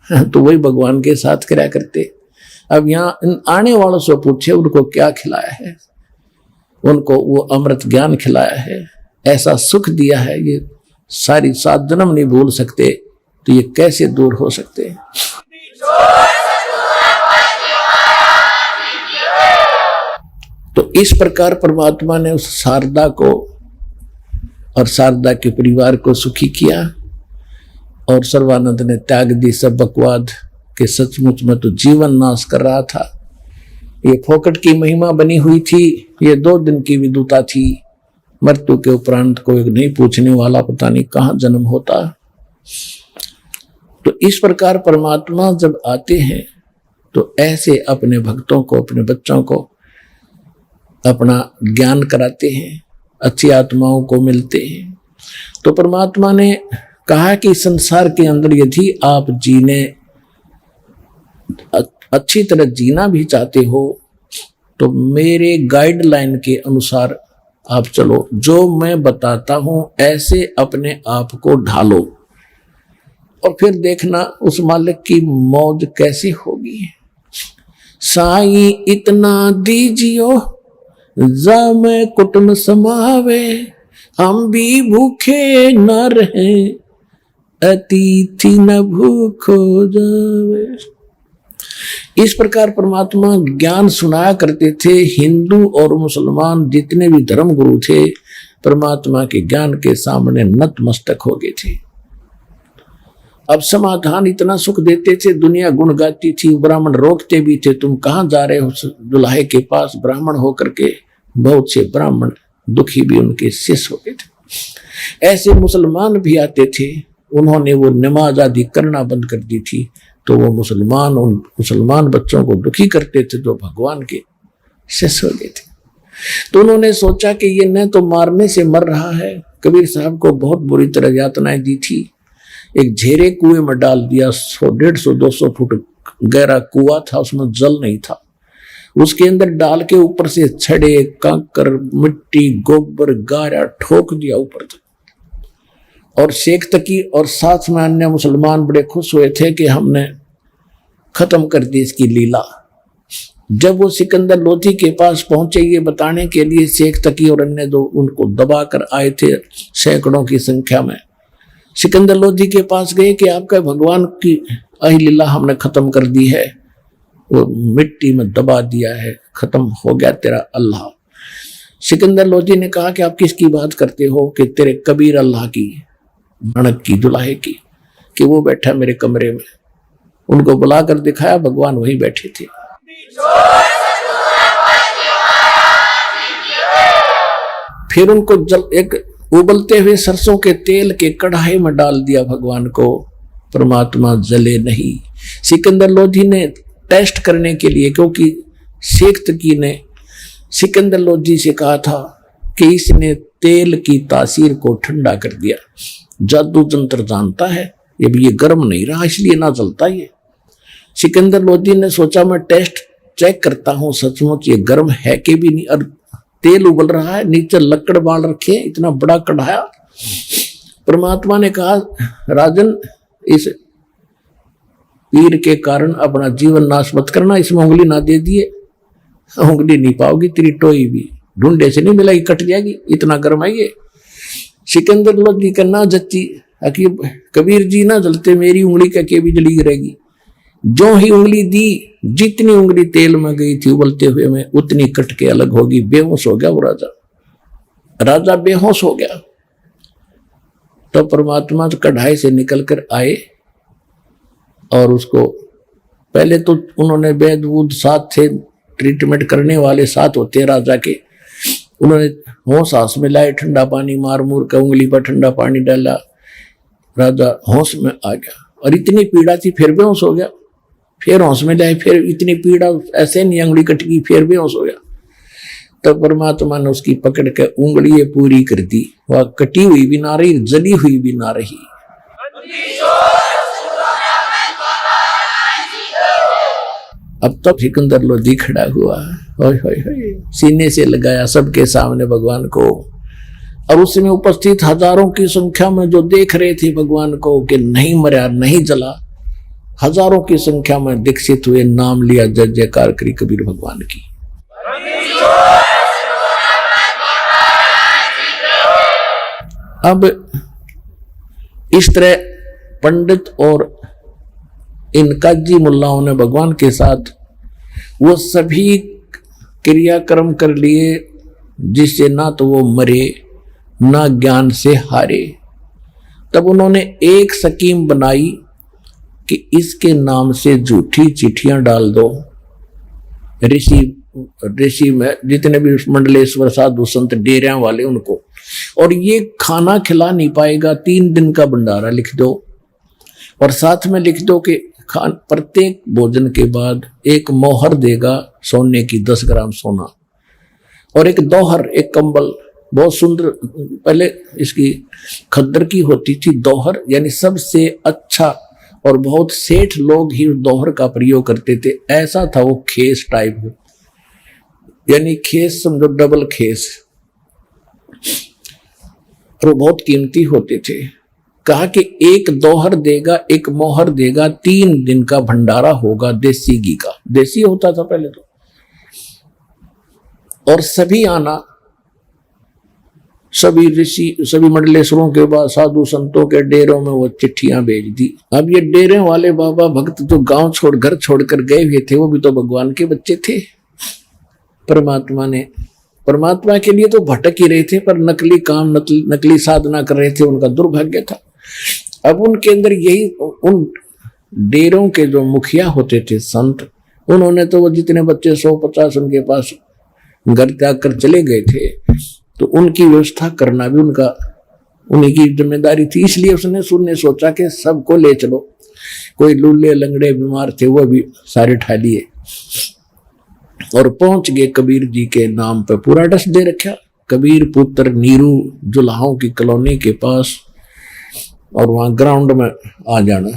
तो वही भगवान के साथ कराया करते। अब यहाँ इन आने वालों से पूछे उनको क्या खिलाया है, उनको वो अमृत ज्ञान खिलाया है, ऐसा सुख दिया है, ये सारी 7 जन्म नहीं भूल सकते, तो ये कैसे दूर हो सकते हैं। तो इस प्रकार परमात्मा ने उस शारदा को और शारदा के परिवार को सुखी किया। और सर्वानंद ने त्याग दी सब बकवाद के, सचमुच में तो जीवन नाश कर रहा था। ये फोकट की महिमा बनी हुई थी, ये 2 दिन की विदुता थी। मृत्यु के उपरांत कोई नहीं पूछने वाला, पता नहीं कहां जन्म होता। तो इस प्रकार परमात्मा जब आते हैं तो ऐसे अपने भक्तों को, अपने बच्चों को अपना ज्ञान कराते हैं, अच्छी आत्माओं को मिलते हैं। तो परमात्मा ने कहा कि संसार के अंदर यदि आप जीने अच्छी तरह जीना भी चाहते हो तो मेरे गाइडलाइन के अनुसार आप चलो, जो मैं बताता हूं ऐसे अपने आप को ढालो, और फिर देखना उस मालिक की मौज कैसी होगी। साई इतना दीजियो जा मैं कुटुंब समावे, हम भी भूखे न रहे अतिथि न भूखो जावे। इस प्रकार परमात्मा ज्ञान सुनाया करते थे। हिंदू और मुसलमान जितने भी धर्म गुरु थे परमात्मा के ज्ञान के सामने नतमस्तक हो गए थे। अब समाधान इतना सुख देते थे, दुनिया गुण गाती थी, ब्राह्मण रोकते भी थे, तुम कहां जा रहे हो दुल्हे के पास ब्राह्मण होकर के। बहुत से ब्राह्मण दुखी भी उनके शिष्य हो गए थे। ऐसे मुसलमान भी आते थे, उन्होंने वो नमाज आदि करना बंद कर दी थी, तो वो मुसलमान उन मुसलमान बच्चों को दुखी करते थे जो भगवान के शिष्य हो गए थे। तो उन्होंने सोचा कि ये न तो मारने से मर रहा है, कबीर साहब को बहुत बुरी तरह यातनाएं दी थी। एक झेरे कुएं में डाल दिया, 150-200 फुट गहरा कुआं था, उसमें जल नहीं था। उसके अंदर डाल के ऊपर से छड़े, कंकर, मिट्टी, गोबर, गारा ठोक दिया ऊपर तक। और शेख तकी और साथ में अन्य मुसलमान बड़े खुश हुए थे कि हमने खत्म कर दी इसकी लीला। जब वो सिकंदर लोधी के पास पहुंचे ये बताने के लिए, शेख तकी और अन्य दो उनको दबा कर आए थे सैकड़ों की संख्या में, सिकंदर लोधी के पास गए कि आपका भगवान की अहिलीला हमने खत्म कर दी है, वो मिट्टी में दबा दिया है, खत्म हो गया तेरा अल्लाह। सिकंदर लोधी ने कहा कि आप किसकी बात करते हो? कि तेरे कबीर अल्लाह की, नानक की, दुल्हे की, कि वो बैठा मेरे कमरे में। उनको बुलाकर दिखाया, भगवान वहीं बैठे थे। फिर उनको एक उबलते हुए सरसों के तेल के कढ़ाई में डाल दिया भगवान को, परमात्मा जले नहीं। सिकंदर लोधी ने टेस्ट करने के लिए, क्योंकि शेख तकी ने सिकंदर लोधी से कहा था कि इसने तेल की तासीर को ठंडा कर दिया, जादू जंतर जानता है, ये गर्म नहीं रहा इसलिए ना जलता। ये सिकंदर लोधी ने सोचा मैं टेस्ट चेक करता हूं, सचमुच ये गर्म है कि भी नहीं, और तेल उबल रहा है, नीचे लकड़ बाल रखे, इतना बड़ा कढ़ाया। परमात्मा ने कहा राजन, इस पीर के कारण अपना जीवन नाश मत करना, इसमें उंगली ना दे दिए, उंगली नहीं पाओगी, तेरी टोई भी ढूंढे से नहीं मिलेगी, कट जाएगी, इतना गर्म है ये। सिकंदर लोधी का ना जच्ची, कबीर जी ना जलते, मेरी उंगली का के भी जली रहेगी। जो ही उंगली दी, जितनी उंगली तेल में गई थी उबलते हुए में, उतनी कट के अलग होगी। बेहोश हो गया वो राजा बेहोश हो गया। तो परमात्मा तो कढ़ाई से निकल कर आए और उसको पहले तो उन्होंने वेद वूद साथ थे, ट्रीटमेंट करने वाले साथ होते हैं राजा के, उन्होंने होश हास में लाए, ठंडा पानी मार मूर कर उंगली पर ठंडा पानी डाला, राजा होश में आ गया। और इतनी पीड़ा थी फिर बेहोश हो गया, फिर होश में लाए, फिर इतनी पीड़ा, ऐसे नहीं उंगली कट गई, फिर बेहोश हो गया। तब परमात्मा ने उसकी पकड़ के उंगली पूरी कर दी, वह कटी हुई भी ना रही, जली हुई भी ना रही। अब तब सिकंदर लोधी खड़ा हुआ, होय होय होय, सीने से लगाया सबके सामने भगवान को, और उसमें उपस्थित हजारों की संख्या में जो देख रहे थे भगवान को कि नहीं मरा नहीं जला, हजारों की संख्या में दीक्षित हुए, नाम लिया, जय जयकार करी कबीर भगवान की। अब इस तरह पंडित और इन काजी मुल्लाओं ने भगवान के साथ वो सभी क्रियाक्रम कर लिए जिससे ना तो वो मरे ना ज्ञान से हारे। तब उन्होंने एक स्कीम बनाई कि इसके नाम से झूठी चिट्ठियां डाल दो ऋषि में जितने भी मंडलेश्वर साधु संत डेरिया वाले उनको, और ये खाना खिला नहीं पाएगा, 3 दिन का भंडारा लिख दो, और साथ में लिख दो कि प्रत्येक भोजन के बाद एक मोहर देगा सोने की, 10 ग्राम सोना, और एक दोहर, एक कंबल बहुत सुंदर, पहले इसकी खद्दर की होती थी दोहर, यानी सबसे अच्छा, और बहुत सेठ लोग ही दोहर का प्रयोग करते थे। ऐसा था वो खेस टाइप, यानी खेस समझो डबल खेस, और बहुत कीमती होते थे। कहा कि एक दोहर देगा, एक मोहर देगा, 3 दिन का भंडारा होगा देसी घी का, देसी होता था पहले तो, और सभी आना, सभी ऋषि, सभी मंडलेश्वरों के बाद साधु संतों के डेरों में वो चिट्ठियां भेज दी। अब ये डेरे वाले बाबा भक्त जो गांव छोड़ घर छोड़कर गए हुए थे, वो भी तो भगवान के बच्चे थे। परमात्मा के लिए तो भटक ही रहे थे, पर नकली काम, नकली साधना कर रहे थे, उनका दुर्भाग्य था। अब उनके अंदर यही, उन डेरों के जो मुखिया होते थे संत, उन्होंने तो वो जितने बच्चे 150 उनके पास घर त्याग कर चले गए थे, तो उनकी व्यवस्था करना भी उन्हीं की जिम्मेदारी थी। इसलिए उसने सोचा कि सबको ले चलो, कोई लूले लंगड़े बीमार थे वो भी सारे ठा लिए, और पहुंच गए कबीर जी के नाम पर। पूरा एड्रेस दे रखा, कबीर पुत्र नीरू जुलाहों की कॉलोनी के पास, और वहां ग्राउंड में आ जाना।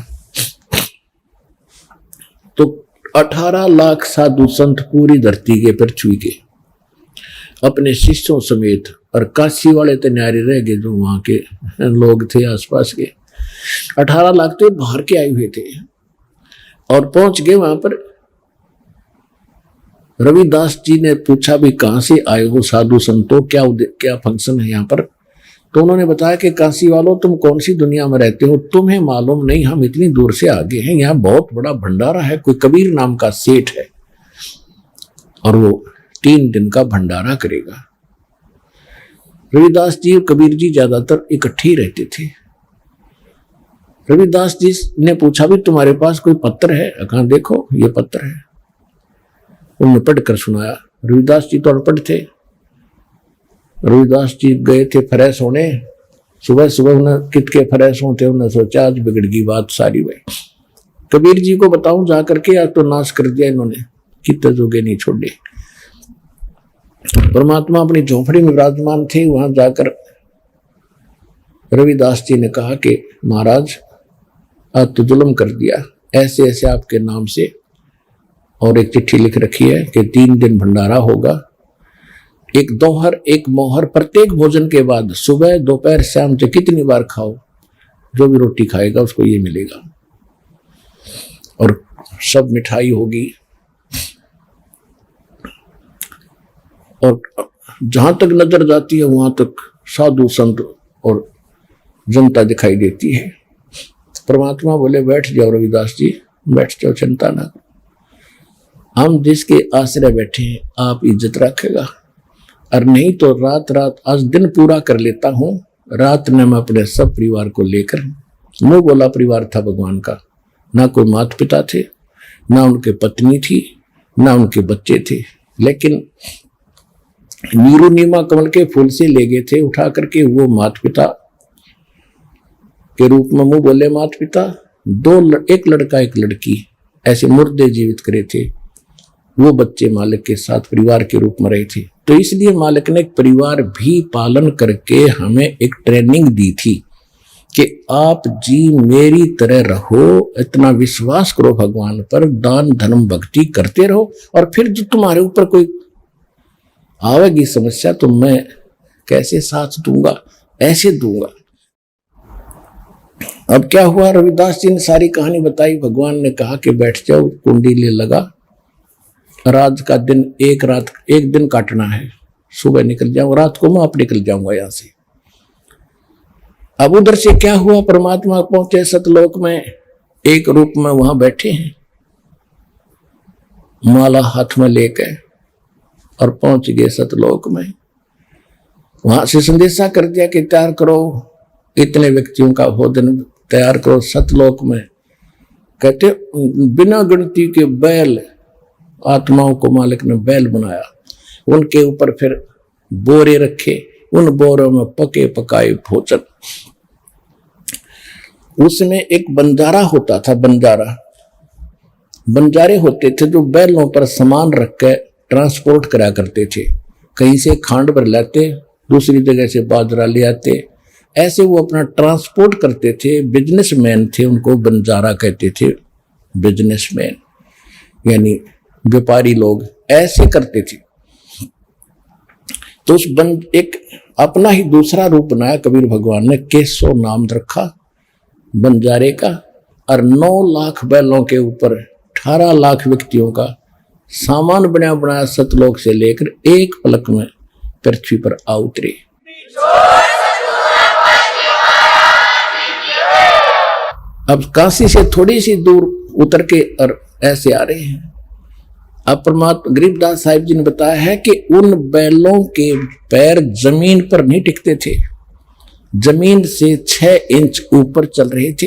तो 18 लाख साधु संत पूरी धरती के पर छुई गए अपने शिष्यों समेत, और काशी वाले तो न्यारे रह गए जो वहां के लोग थे आसपास के। 18 लाख तो बाहर के आए हुए थे, और पहुंच गए वहां पर। रविदास जी ने पूछा भी कहां से आए हो साधु संतों, क्या फंक्शन है यहाँ पर? तो उन्होंने बताया कि काशी वालों, तुम कौन सी दुनिया में रहते हो, तुम्हें मालूम नहीं, हम इतनी दूर से आगे हैं, यहाँ बहुत बड़ा भंडारा है, कोई कबीर नाम का सेठ है, और वो 3 दिन का भंडारा करेगा। रविदास जी और कबीर जी ज्यादातर इकट्ठे ही रहते थे। रविदास जी ने पूछा भी तुम्हारे पास कोई पत्र है? कहा देखो ये पत्र है। उन्होंने पढ़कर सुनाया। रविदास जी तो अनपढ़ थे। रविदास जी गए थे फ्रेश होने, सुबह सुबह उन्हें कित के फ्रेश होते, उन्होंने सोचा आज बिगड़ गई बात सारी। भाई कबीर जी को बताऊं जाकर के, आज तो नाश कर दिया इन्होंने, कितने जोगे नहीं छोड़े। परमात्मा अपनी झोपड़ी में विराजमान थे। वहां जाकर रविदास जी ने कहा कि महाराज आज तो जुल्म कर दिया, ऐसे ऐसे आपके नाम से, और एक चिट्ठी लिख रखी है कि 3 दिन भंडारा होगा, एक दोहर एक मोहर प्रत्येक भोजन के बाद, सुबह दोपहर शाम से कितनी बार खाओ, जो भी रोटी खाएगा उसको ये मिलेगा, और सब मिठाई होगी, और जहां तक नजर जाती है वहां तक साधु संत और जनता दिखाई देती है। परमात्मा बोले बैठ जाओ रविदास जी, बैठ जाओ, चिंता ना करो, हम जिसके आश्रय बैठे हैं आप इज्जत रखेगा, और नहीं तो रात रात आज दिन पूरा कर लेता हूं, रात में मैं अपने सब परिवार को लेकर, मुंह बोला परिवार था भगवान का, ना कोई माता पिता थे, ना उनके पत्नी थी, ना उनके बच्चे थे, लेकिन नीरू नीमा कमल के फूल से ले गए थे उठा करके। वो माता पिता के रूप में मुंह बोले माता पिता, एक लड़का एक लड़की ऐसे मुर्दे जीवित करे थे। वो बच्चे मालिक के साथ परिवार के रूप में रहे थे। तो इसलिए मालिक ने एक परिवार भी पालन करके हमें एक ट्रेनिंग दी थी कि आप जी मेरी तरह रहो, इतना विश्वास करो भगवान पर, दान धर्म भक्ति करते रहो, और फिर जो तुम्हारे ऊपर कोई आवेगी समस्या तो मैं कैसे साथ दूंगा, ऐसे दूंगा। अब क्या हुआ, रविदास जी ने सारी कहानी बताई। भगवान ने कहा कि बैठ जाओ, कुंडी ले लगा, रात का दिन, एक दिन काटना है, सुबह निकल जाऊं, रात को मैं आप निकल जाऊंगा यहां से। अब उधर से क्या हुआ, परमात्मा पहुंचे सतलोक में, एक रूप में वहां बैठे हैं, माला हाथ में लेकर, और पहुंच गए सतलोक में। वहां से संदेशा कर दिया कि तैयार करो, इतने व्यक्तियों का भोजन तैयार करो सतलोक में। कहते बिना गिनती के बैल, आत्माओं को मालिक ने बैल बनाया, उनके ऊपर फिर बोरे रखे, उन बोरों में पके पकाए भोजन। उसमें एक बंजारा होता था, बंजारे होते थे जो बैलों पर सामान रख के ट्रांसपोर्ट करा करते थे। कहीं से खांड भर लाते, दूसरी जगह से बाजरा ले आते, ऐसे वो अपना ट्रांसपोर्ट करते थे। बिजनेसमैन थे, उनको बंजारा कहते थे, बिजनेसमैन यानी व्यापारी लोग ऐसे करते थे। तो उस एक अपना ही दूसरा रूप बनाया कबीर भगवान ने, केशव नाम रखा बंजारे का, और 9 लाख बैलों के ऊपर 18 लाख व्यक्तियों का सामान बनाया सतलोक से लेकर एक पलक में पृथ्वी पर आ उतरे। अब काशी से थोड़ी सी दूर उतर के और ऐसे आ रहे हैं। अब परमात्मा गरीबदास साहिब जी ने बताया है कि उन बैलों के पैर जमीन पर नहीं टिकते थे, जमीन से 6 इंच ऊपर चल रहे थे।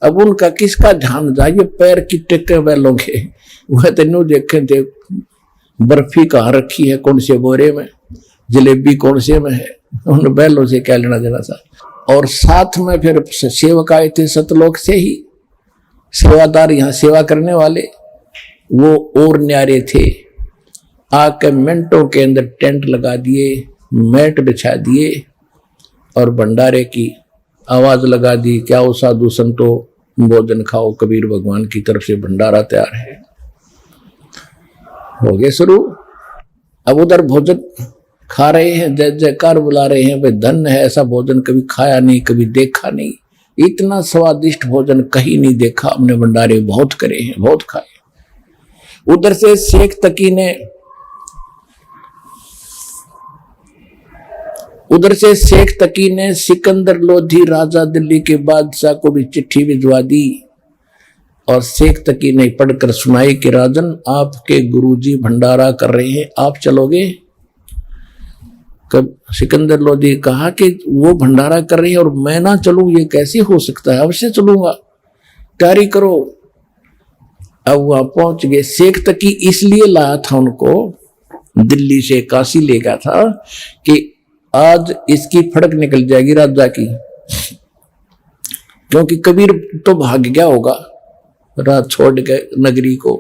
अब उनका किसका ध्यान जाइए, पैर की टिके बैलों के। वह तेनों देखे थे, बर्फी कहाँ रखी है, कौन से बोरे में, जलेबी कौन से में है, उन बैलों से क्या लेना देना था। और साथ में फिर सेवक आए थे सतलोक से ही, सेवादार यहाँ सेवा करने वाले, वो और न्यारे थे। आके मिनटों के अंदर टेंट लगा दिए, मैट बिछा दिए, और भंडारे की आवाज लगा दी, क्या हो साधु संतो, भोजन खाओ, कबीर भगवान की तरफ से भंडारा तैयार है। हो गए शुरू। अब उधर भोजन खा रहे हैं, जय जयकार बुला रहे हैं, भाई धन है, ऐसा भोजन कभी खाया नहीं, कभी देखा नहीं, इतना स्वादिष्ट भोजन कहीं नहीं देखा हमने। भंडारे बहुत करे हैं, बहुत खाए। उधर से शेख तकी ने सिकंदर लोधी राजा दिल्ली के बादशाह को भी चिट्ठी भिजवा दी, और शेख तकी ने पढ़कर सुनाई कि राजन आपके गुरुजी भंडारा कर रहे हैं, आप चलोगे। कब सिकंदर लोधी कहा कि वो भंडारा कर रही है और मैं ना चलूं, ये कैसे हो सकता है, अवश्य चलूंगा, तैयारी करो। अब वहां पहुंच गए। शेख तकी इसलिए लाया था उनको, दिल्ली से काशी ले गया था कि आज इसकी फड़क निकल जाएगी राजा की, क्योंकि कबीर तो भाग गया होगा रात छोड़ के नगरी को,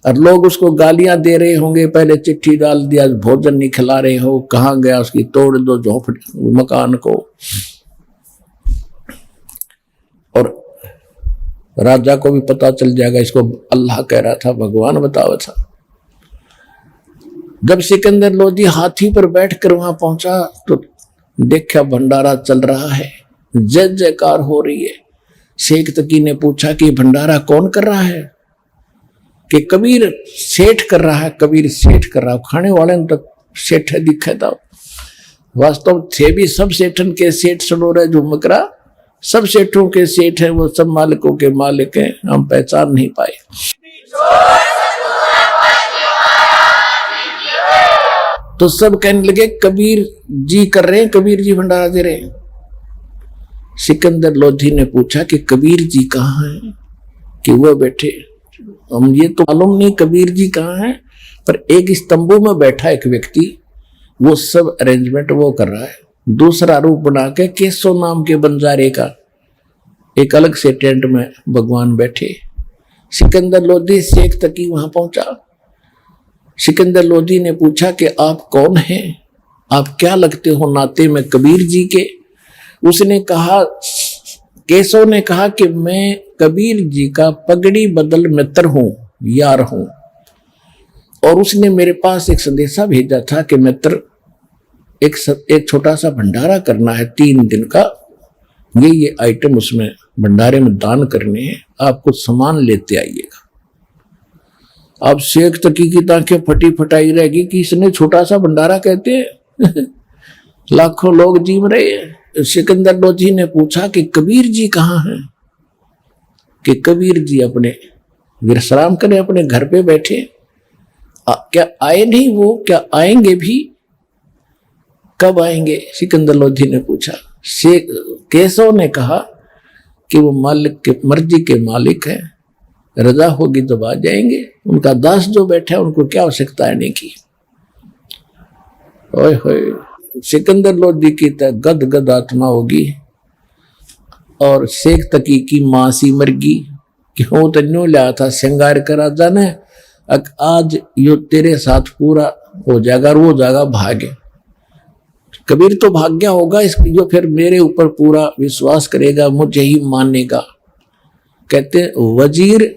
और लोग उसको गालियां दे रहे होंगे, पहले चिट्ठी डाल दिया, भोजन नहीं खिला रहे हो, कहां गया, उसकी तोड़ दो झोपड़ी मकान को। और राजा को भी पता चल जाएगा, इसको अल्लाह कह रहा था, भगवान बतावा था। जब सिकंदर लोधी हाथी पर बैठकर वहां पहुंचा तो देखा भंडारा चल रहा है, जय जयकार हो रही है। शेख तकी ने पूछा कि भंडारा कौन कर रहा है, कि कबीर सेठ कर रहा है, कबीर सेठ कर रहा है। खाने वाले ने तो सेठ दिखा था, वास्तव थे भी सब सेठन के सेठ सनोरे झुमकरा, सब सेठों के सेठ हैं, वो सब मालिकों के मालिक हैं, हम पहचान नहीं पाए। तो सब कहने लगे कबीर जी कर रहे हैं, कबीर जी भंडारा दे रहे हैं। सिकंदर लोधी ने पूछा कि कबीर जी कहाँ हैं, कि वो बैठे हम ये तो मालूम नहीं कबीर जी कहाँ हैं, पर एक स्तंभों में बैठा एक व्यक्ति वो सब अरेंजमेंट वो कर रहा है। दूसरा रूप बना के केशव नाम के बंजारे का एक अलग से टेंट में भगवान बैठे। सिकंदर लोधी शेख तकी वहां पहुंचा। सिकंदर लोधी ने पूछा कि आप कौन हैं, आप क्या लगते हो नाते में कबीर जी के। उसने कहा, केशव ने कहा कि मैं कबीर जी का पगड़ी बदल मित्र हूं, यार हूं, और उसने मेरे पास एक संदेशा भेजा था कि मित्र एक छोटा सा भंडारा करना है 3 दिन का, ये आइटम उसमें भंडारे में दान करने हैं, आप कुछ सामान लेते आइएगा। अब शेख तकी की आंखें फटी फटाई रहेगी कि इसने छोटा सा भंडारा कहते हैं लाखों लोग जीव रहे हैं। सिकंदर लोधी ने पूछा कि कबीर जी कहाँ हैं, कि कबीर जी अपने विश्राम करें, अपने घर पे बैठे। क्या आए नहीं वो, क्या आएंगे भी, कब आएंगे? सिकंदर लोधी ने पूछा। केशव ने कहा कि वो मालिक के मर्जी के मालिक है, रजा होगी तो आ जाएंगे, उनका दास जो बैठा है उनको क्या आवश्यकता आने की। ओए होए, सिकंदर लोधी की गद गद आत्मा होगी। और शेख तकी की मां सी मरगी कि वो तो न्यू लिया था श्रृंगार का राजा ने, आज यो तेरे साथ पूरा हो जाएगा, और वो जाएगा भागे। कबीर तो भाग गया होगा, इसकी जो फिर मेरे ऊपर पूरा विश्वास करेगा, मुझे ही मानेगा। कहते वजीर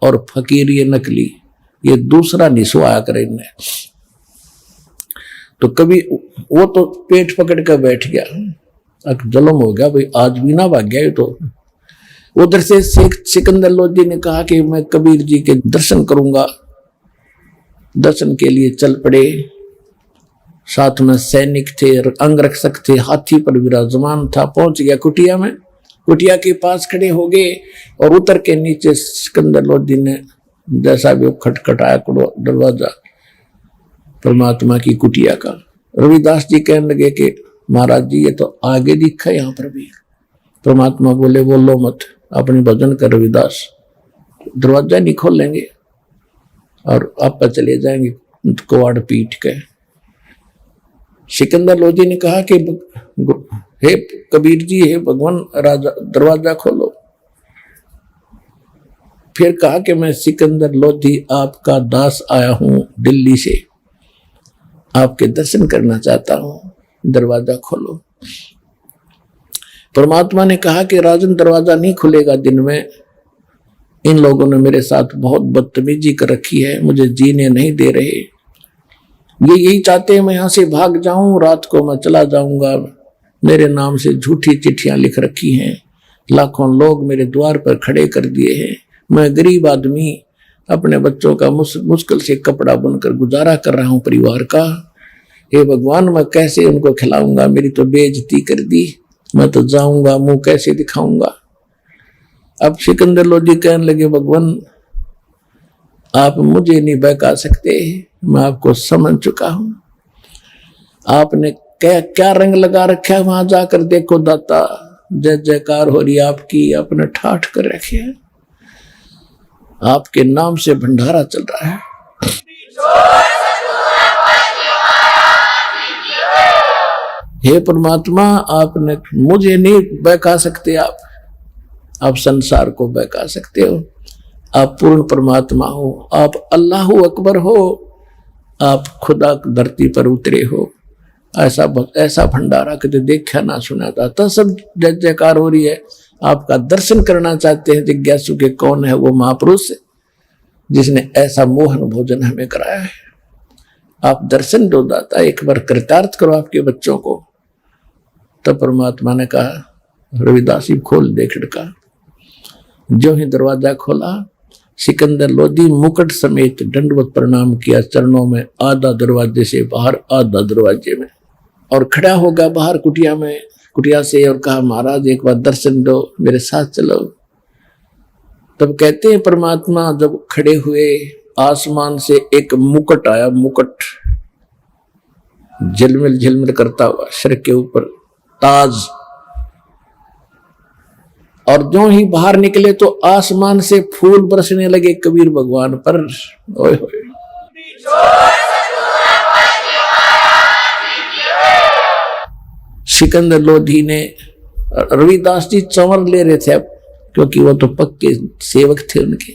और फकीर ये नकली, ये दूसरा निशो आया करे इनने। तो कभी वो तो पेट पकड़ कर बैठ गया, जलम हो गया भाई, आज भी ना भाग गया। तो उधर से सिकंदर लोधी ने कहा कि मैं कबीर जी के दर्शन करूंगा। दर्शन के लिए चल पड़े। साथ में सैनिक थे, अंगरक्षक थे, हाथी पर विराजमान था। पहुंच गया कुटिया में, कुटिया के पास खड़े हो गए और उतर के नीचे सिकंदर लोधी ने जैसा भी खटखटाया दरवाजा परमात्मा की कुटिया का। रविदास जी कहने लगे कि महाराज जी ये तो आगे दिखा यहाँ पर भी। परमात्मा बोले बोलो मत, अपनी भजन कर रविदास, दरवाजा नहीं खोलेंगे और आप चले जाएंगे कुआड़ पीट के। सिकंदर लोधी ने कहा कि हे कबीर जी, हे भगवान राजा, दरवाजा खोलो। फिर कहा कि मैं सिकंदर लोधी आपका दास आया हूं दिल्ली से, आपके दर्शन करना चाहता हूं, दरवाजा खोलो। परमात्मा ने कहा कि राजन दरवाजा नहीं खुलेगा दिन में, इन लोगों ने मेरे साथ बहुत बदतमीजी कर रखी है, मुझे जीने नहीं दे रहे, ये यही चाहते हैं मैं यहां से भाग जाऊं, रात को मैं चला जाऊंगा, मेरे नाम से झूठी चिट्ठियां लिख रखी हैं, लाखों लोग मेरे द्वार पर खड़े कर दिए हैं, मैं गरीब आदमी अपने बच्चों का मुश्किल से कपड़ा बुनकर गुजारा कर रहा हूं परिवार का, हे भगवान मैं कैसे उनको खिलाऊंगा, मेरी तो बेइज्जती कर दी, मैं तो जाऊंगा मुंह कैसे दिखाऊंगा। अब सिकंदर लोधी कहने लगे भगवान आप मुझे नहीं बहका सकते, मैं आपको समझ चुका हूं, आपने क्या रंग लगा रखा है, वहां जाकर देखो दाता, जय जयकार हो रही आपकी, आपने ठाठ कर रखे है, आपके नाम से भंडारा चल रहा है। हे परमात्मा आपने मुझे नहीं बहका सकते, आप संसार को बहका सकते हो, आप पूर्ण परमात्मा हो, आप अल्लाह अकबर हो, आप खुदा धरती पर उतरे हो, ऐसा भंडारा कभी देखा ना सुना था। तो सब जय जयकार हो रही है, आपका दर्शन करना चाहते हैं जिज्ञासु के कौन है वो महापुरुष जिसने ऐसा मोहन भोजन हमें कराया है, आप दर्शन दो दाता, एक बार कृतार्थ करो आपके बच्चों को। तब परमात्मा ने कहा रविदास जी खोल दे खिड़का। जो ही दरवाजा खोला, सिकंदर लोधी मुकुट समेत दंडवत प्रणाम किया चरणों में, आधा दरवाजे से बाहर आधा दरवाजे में, और खड़ा होगा बाहर कुटिया से और कहा महाराज एक बार दर्शन दो, मेरे साथ चलो। तब कहते हैं परमात्मा जब खड़े हुए, आसमान से एक मुकुट आया, मुकुट झिलमिल झिलमिल करता हुआ, सिर के ऊपर ताज, और जो ही बाहर निकले तो आसमान से फूल बरसने लगे कबीर भगवान पर। ओए होए। सिकंदर लोधी ने, रविदास जी चंवर ले रहे थे अब, क्योंकि वो तो पक्के सेवक थे, उनके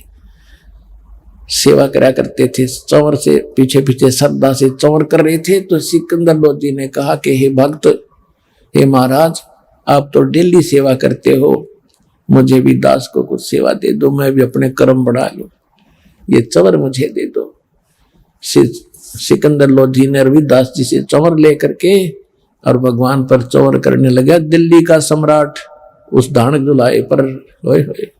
सेवा करा करते थे, चंवर से पीछे पीछे श्रद्धा से चंवर कर रहे थे। तो सिकंदर लोधी ने कहा कि हे भक्त, हे महाराज, आप तो डेली सेवा करते हो, मुझे भी दास को कुछ सेवा दे दो, मैं भी अपने कर्म बढ़ा लूं, ये चंवर मुझे दे दो। सिकंदर लोधी ने रविदास जी से चंवर लेकर के और भगवान पर चंवर करने लगा। दिल्ली का सम्राट उस धानक जुलाए पर होए होए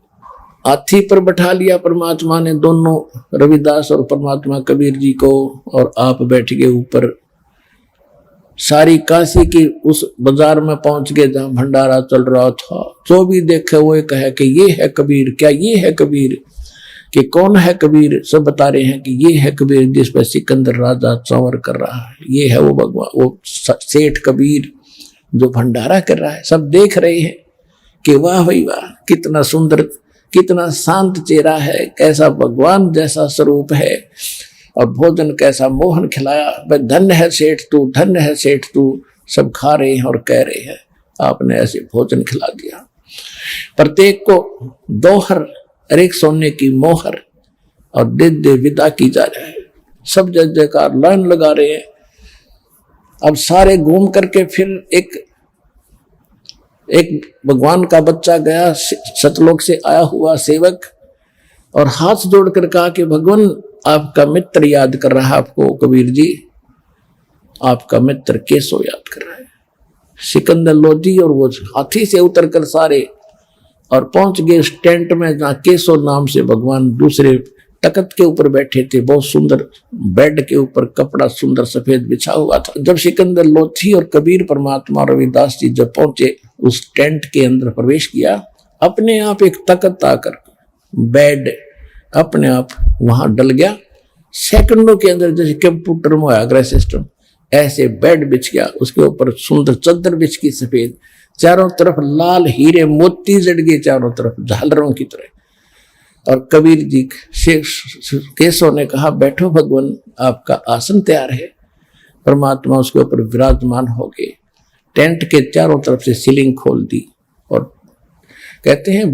हाथी पर बैठा लिया परमात्मा ने दोनों, रविदास और परमात्मा कबीर जी को, और आप बैठ गए ऊपर। सारी काशी की उस बाजार में पहुंच गए जहां भंडारा चल रहा था। जो भी देखे वो कहे कि ये है कबीर, क्या ये है कबीर, कि कौन है कबीर। सब बता रहे हैं कि ये है कबीर जिस पर सिकंदर राजा चंवर कर रहा है, ये है वो भगवान, वो सेठ कबीर जो भंडारा कर रहा है। सब देख रहे हैं कि वाह भाई वाह, कितना सुंदर, कितना शांत चेहरा है, कैसा भगवान जैसा स्वरूप है, और भोजन कैसा मोहन खिलाया। धन्य है सेठ तू, धन्य है सेठ तू। सब खा रहे हैं और कह रहे हैं आपने ऐसे भोजन खिला दिया। प्रत्येक को दोहर और एक सोने की मोहर और दे दे विदा की जा रहा है। सब जय जयकार लाइन लगा रहे हैं। अब सारे घूम करके फिर एक भगवान का बच्चा गया, सतलोक से आया हुआ सेवक, और हाथ जोड़कर कहा कि भगवान आपका मित्र याद कर रहा है आपको, कबीर जी आपका मित्र केसो याद कर रहा है। सिकंदर लोधी और वो हाथी से उतरकर सारे और पहुंच गए उस टेंट में जहां केसो नाम से भगवान दूसरे तख्त के ऊपर बैठे थे। बहुत सुंदर बेड के ऊपर कपड़ा सुंदर सफेद बिछा हुआ था। जब सिकंदर लोधी और कबीर परमात्मा रविदास जी जब पहुंचे, उस टेंट के अंदर प्रवेश किया, अपने आप एक तख्त आकर बेड अपने आप वहां डल गया। सेकंडों के अंदर जैसे कंप्यूटर में होया ग्रह सिस्टम, ऐसे बेड बिछ गया, उसके ऊपर सुंदर चादर बिछ की सफेद, चारों तरफ लाल हीरे मोती जड़ गए, चारों तरफ झालरों की तरह। और कबीर जी केशव ने कहा बैठो भगवान, आपका आसन तैयार है। परमात्मा उसके ऊपर विराजमान हो गए। टेंट के चारों तरफ से सीलिंग खोल दी और कहते हैं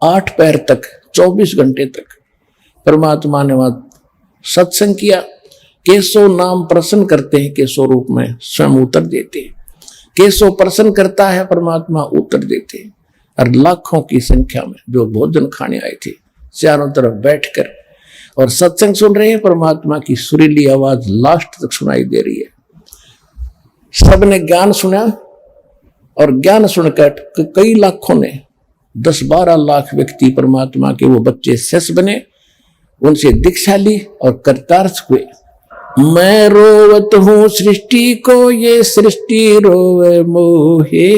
8 पैर तक 24 घंटे तक परमात्मा ने वहां सत्संग किया। केशव नाम प्रसन्न करते हैं के स्वरूप में स्वयं उतर देते हैं। केशव प्रसन्न करता है, परमात्मा उतर देते हैं। और लाखों की संख्या में जो भोजन खाने आए थे चारों तरफ बैठकर और सत्संग सुन रहे हैं। परमात्मा की सुरीली आवाज लास्ट तक सुनाई दे रही है। सबने ज्ञान सुना और ज्ञान सुनकर कई लाखों ने 10-12 लाख व्यक्ति परमात्मा के वो बच्चे शिष्य बने, उनसे दीक्षा ली और करतार्थ हुए। मैं रोवत हूं सृष्टि को, ये सृष्टि रोवे मोहे,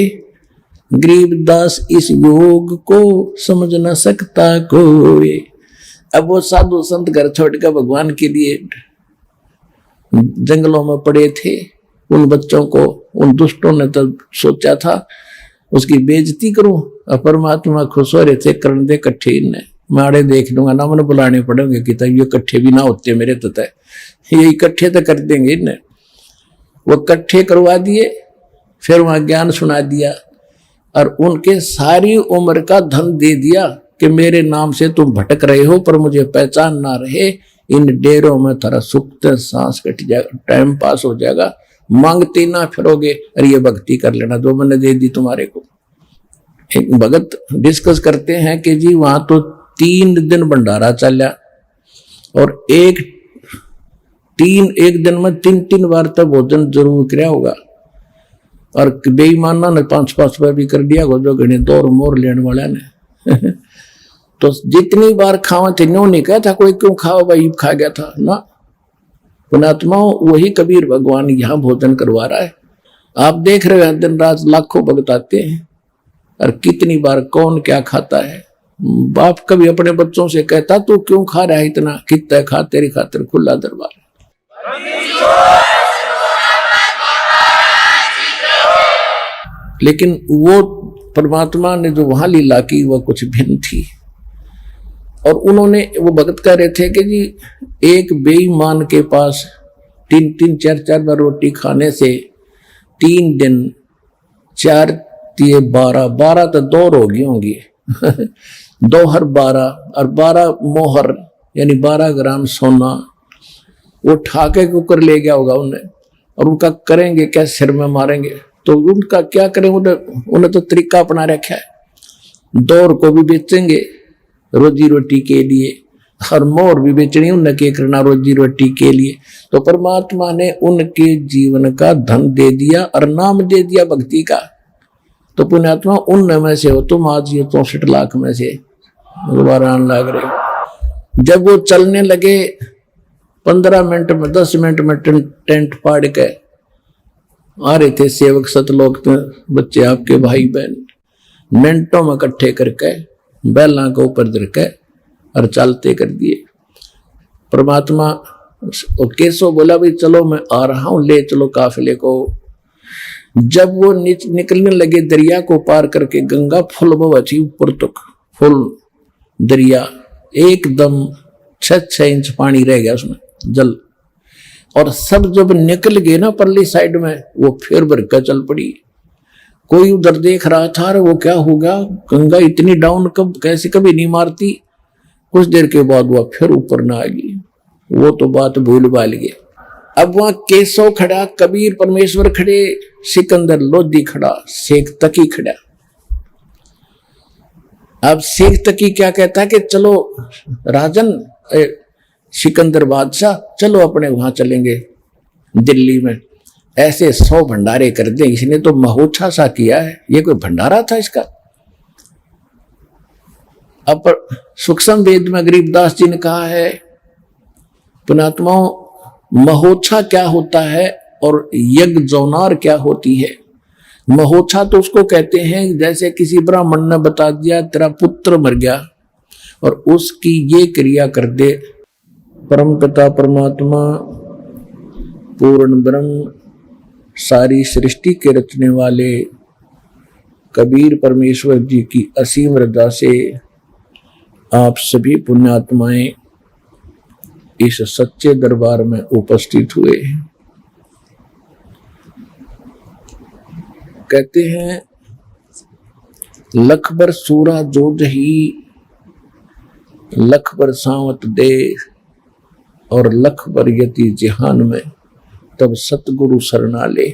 गरीबदास इस योग को समझ न सकता कोई। अब वो साधु संत घर छोड़कर भगवान के लिए जंगलों में पड़े थे। उन बच्चों को उन दुष्टों ने तब सोचा था उसकी बेइज्जती करूं, और परमात्मा खुश हो रहे थे, करने दे इकट्ठे इन्हें, माड़े देख लूंगा ना, मैंने बुलाने पड़ेंगे कि तब ये इकट्ठे भी ना होते मेरे तथा, ये इकट्ठे तो कर देंगे इन्हें। वो इकट्ठे करवा दिए, फिर वहां ज्ञान सुना दिया और उनके सारी उम्र का धन दे दिया कि मेरे नाम से तुम भटक रहे हो पर मुझे पहचान ना रहे, इन डेरों में थोड़ा सुख सांस कट जाएगा, टाइम पास हो जाएगा, मांगते ना फिरोगे, अरे ये भक्ति कर लेना जो मैंने दे दी तुम्हारे को। एक भगत डिस्कस करते हैं कि जी वहां तो 3 दिन भंडारा चला और एक दिन में 3 बार तो भोजन जरूर किया होगा, और बेईमाना ने 5-5 बार भी कर दिया हो, जो गणे दौर मोर लेने वाला ने तो जितनी बार खावा थे न्यों नहीं कहता कोई क्यों खाओ भाई खा गया था ना। पुणात्मा वही कबीर भगवान यहाँ भोजन करवा रहा है। आप देख रहे हैं दिन रात लाखों भक्त आते हैं और कितनी बार कौन क्या खाता है। बाप कभी अपने बच्चों से कहता तू क्यों खा रहा है इतना, कितना खा, तेरी खातिर खुला दरबार। लेकिन वो परमात्मा ने जो वहां लीला की वह कुछ भिन्न थी। और उन्होंने, वो भगत कह रहे थे कि जी एक बेईमान के पास 3-3 4-4 बार रोटी खाने से 3 दिन 4 दिए 12 तो 2 होगी होंगी 2 हर 12 और 12 मोहर यानी 12 ग्राम सोना वो ठाके के ऊपर ले गया होगा उन्हें। और उनका करेंगे क्या, सिर में मारेंगे। तो उनका क्या करें, उन्हें तो तरीका अपना रखा है, दौर को भी बेचेंगे रोजी रोटी के लिए, और मोर भी बेचनी उन्हें के करना रोजी रोटी के लिए। तो परमात्मा ने उनके जीवन का धन दे दिया और नाम दे दिया भक्ति का। तो पुण्यात्मा उन में से हो तुम, आज ये 64 लाख में से दोबारा आने लग रहे। जब वो चलने लगे 15 मिनट में 10 मिनट में टेंट फाड़ के आ रहे थे सेवक सतलोक में, बच्चे आपके भाई बहन मिनटों में इकट्ठे करके बैलों के ऊपर धर के और चलते कर दिए। परमात्मा और केशव बोला भाई चलो मैं आ रहा हूं, ले चलो काफिले को। जब वो निकलने लगे दरिया को पार करके, गंगा फुल बवा थी ऊपर तक, फुल दरिया एकदम 6-6 इंच पानी रह गया उसमें जल। और सब जब निकल गए ना परली साइड में, वो फिर बरका चल पड़ी। कोई उधर देख रहा था, अरे वो क्या होगा, गंगा इतनी डाउन कब कैसे कभी नहीं मारती। कुछ देर के बाद वह फिर ऊपर ना आ गई। वो तो बात भूल भाल गए। अब वहां केशव खड़ा, कबीर परमेश्वर खड़े, सिकंदर लोधी खड़ा, शेख तकी खड़ा। अब शेख तकी क्या कहता है कि चलो राजन, सिकंदर बादशाह चलो अपने वहां चलेंगे दिल्ली में, ऐसे 100 भंडारे कर दे। इसने तो महोत्सव सा किया है, ये कोई भंडारा था इसका। अब सूक्ष्म वेद में गरीबदास जी ने कहा है, पुण्यात्माओं महोत्सव क्या होता है और यज्ञ जौनार क्या होती है। महोत्सव तो उसको कहते हैं जैसे किसी ब्राह्मण ने बता दिया तेरा पुत्र मर गया और उसकी ये क्रिया कर दे। परमपिता परमात्मा पूर्ण ब्रह्म सारी सृष्टि के रचने वाले कबीर परमेश्वर जी की असीम रजा से आप सभी पुण्यात्माएं इस सच्चे दरबार में उपस्थित हुए। कहते हैं लख बर सूरा जोज ही, लख बर सावत दे, और लख बर यति जिहान में तब सतगुरु शरणा ले।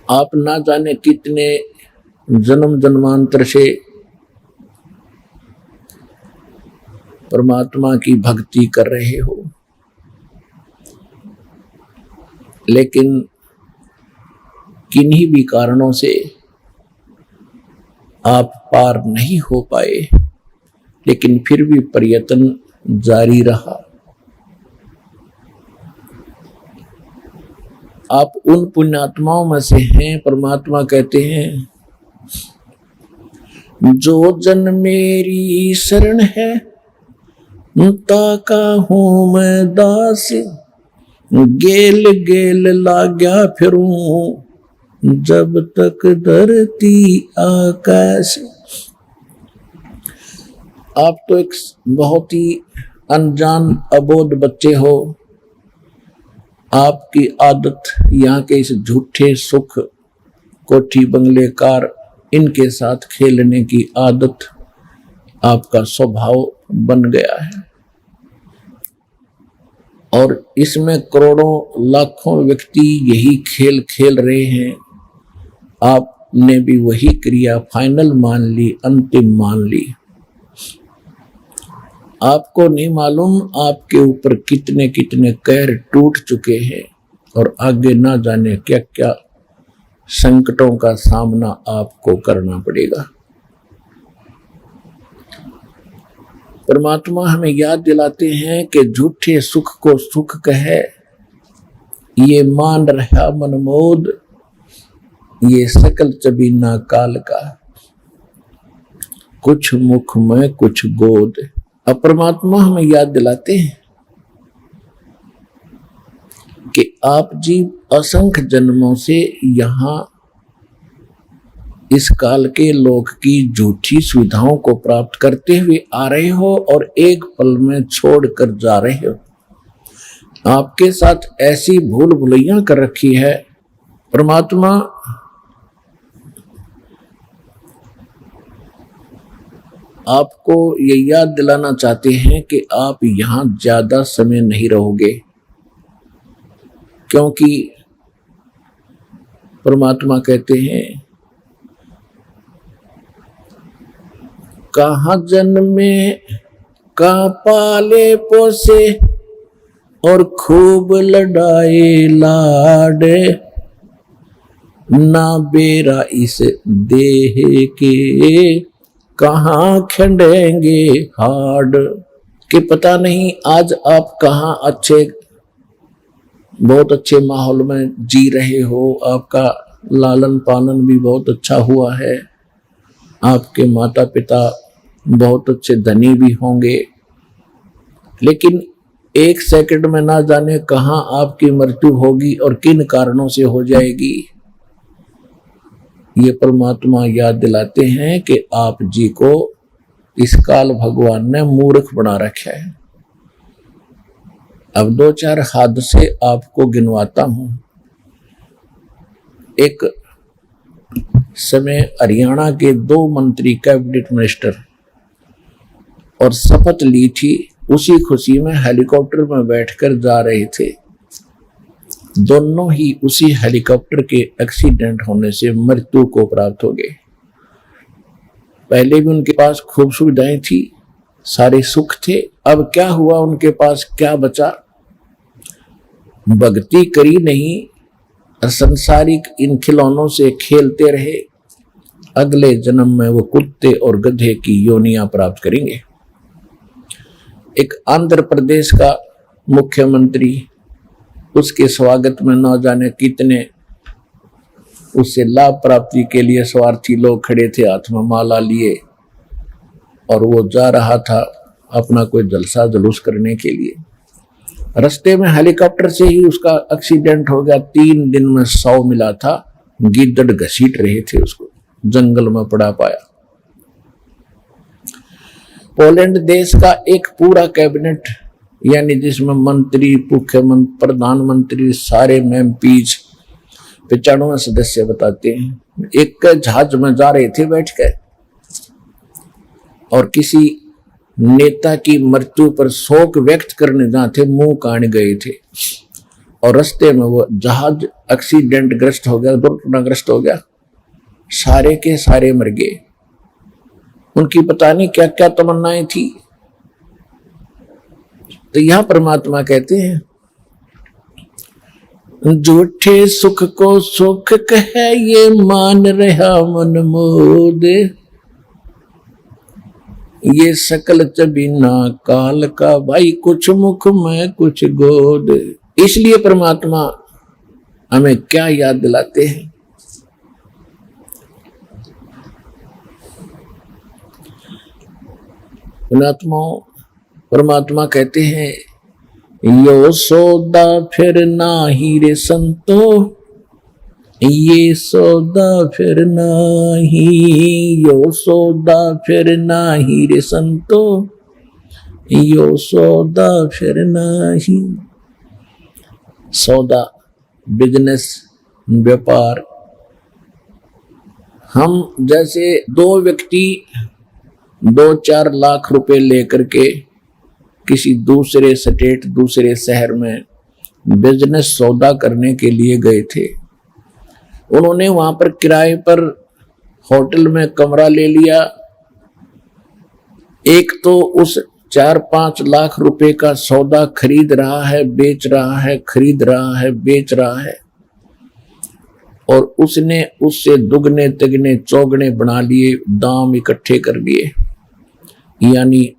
आप ना जाने कितने जन्म जन्मांतर से परमात्मा की भक्ति कर रहे हो, लेकिन किन्हीं भी कारणों से आप पार नहीं हो पाए, लेकिन फिर भी प्रयत्न जारी रहा। आप उन पुण्यात्माओं में से हैं। परमात्मा कहते हैं जो जन मेरी शरण है ताका हूं मैं दास, गेल गेल लाग्या फिरूं जब तक धरती आकाश। आप तो एक बहुत ही अनजान अबोध बच्चे हो। आपकी आदत यहाँ के इस झूठे सुख, कोठी बंगले कार, इनके साथ खेलने की आदत आपका स्वभाव बन गया है। और इसमें करोड़ों लाखों व्यक्ति यही खेल खेल रहे हैं। आपने भी वही क्रिया फाइनल मान ली, अंतिम मान ली। आपको नहीं मालूम आपके ऊपर कितने कितने कहर टूट चुके हैं और आगे ना जाने क्या क्या संकटों का सामना आपको करना पड़ेगा। परमात्मा हमें याद दिलाते हैं कि झूठे सुख को सुख कहे, ये मान रहा मनमोद, ये सकल चबीना काल का, कुछ मुख में कुछ गोद। अब परमात्मा हमें याद दिलाते हैं कि आप जीव असंख्य जन्मों से यहाँ इस काल के लोक की झूठी सुविधाओं को प्राप्त करते हुए आ रहे हो और एक पल में छोड़ कर जा रहे हो। आपके साथ ऐसी भूल भुलैया कर रखी है। परमात्मा आपको ये याद दिलाना चाहते हैं कि आप यहां ज्यादा समय नहीं रहोगे, क्योंकि परमात्मा कहते हैं कहाँ जन्मे कहाँ पाले पोसे और खूब लड़ाए लाडे, ना बेरा इस देह के कहाँ खंडेंगे हाड। कि पता नहीं आज आप कहाँ बहुत अच्छे माहौल में जी रहे हो, आपका लालन पालन भी बहुत अच्छा हुआ है, आपके माता पिता बहुत अच्छे धनी भी होंगे, लेकिन एक सेकंड में ना जाने कहाँ आपकी मृत्यु होगी और किन कारणों से हो जाएगी। ये परमात्मा याद दिलाते हैं कि आप जी को इस काल भगवान ने मूर्ख बना रखा है। अब दो चार हादसे आपको गिनवाता हूं। एक समय हरियाणा के 2 मंत्री कैबिनेट मिनिस्टर और शपथ ली थी, उसी खुशी में हेलीकॉप्टर में बैठकर जा रहे थे। दोनों ही उसी हेलीकॉप्टर के एक्सीडेंट होने से मृत्यु को प्राप्त हो गए। पहले भी उनके पास खूब सुविधाएं थी, सारे सुख थे, अब क्या हुआ, उनके पास क्या बचा? भक्ति करी नहीं और संसारिक इन खिलौनों से खेलते रहे। अगले जन्म में वो कुत्ते और गधे की योनियां प्राप्त करेंगे। एक आंध्र प्रदेश का मुख्यमंत्री, उसके स्वागत में न जाने कितने उससे लाभ प्राप्ति के लिए स्वार्थी लोग खड़े थे, हाथ में माला लिए, और वो जा रहा था अपना कोई जलसा जुलूस करने के लिए। रास्ते में हेलीकॉप्टर से ही उसका एक्सीडेंट हो गया। 3 दिन में 100 मिला था, गिद्दड़ घसीट रहे थे उसको, जंगल में पड़ा पाया। पोलैंड देश का एक पूरा कैबिनेट, यानी जिसमें मंत्री, मुख्यमंत्री, प्रधानमंत्री, सारे एमपीज 95 सदस्य बताते हैं, एक जहाज में जा रहे थे बैठ कर, और किसी नेता की मृत्यु पर शोक व्यक्त करने जहां थे, मुंह कान गए थे, और रास्ते में वो जहाज एक्सीडेंट ग्रस्त हो गया, दुर्घटनाग्रस्त हो गया, सारे के सारे मर गए। उनकी पता नहीं क्या क्या तमन्नाएं थी। तो यहां परमात्मा कहते हैं झूठे सुख को सुख कहे ये मान रहा मन मोद, ये सकल चबीना काल का भाई, कुछ मुख में कुछ गोद। इसलिए परमात्मा हमें क्या याद दिलाते हैं? परमात्मा कहते हैं यो सौदा फिर नाही रे संतो, ये सौदा फिर नाही, यो सौदा फिर नाही रे संतो, यो सौदा फिर नाही। सौदा, बिजनेस, व्यापार। हम जैसे 2 व्यक्ति 2-4 लाख रुपए लेकर के किसी दूसरे स्टेट, दूसरे शहर में बिजनेस सौदा करने के लिए गए थे। उन्होंने वहां पर किराए पर होटल में कमरा ले लिया। एक तो उस 4-5 लाख रुपए का सौदा खरीद रहा है, बेच रहा है, खरीद रहा है, बेच रहा है, और उसने उससे दुगने तिगने चौगने बना लिए, दाम इकट्ठे कर लिए। यानी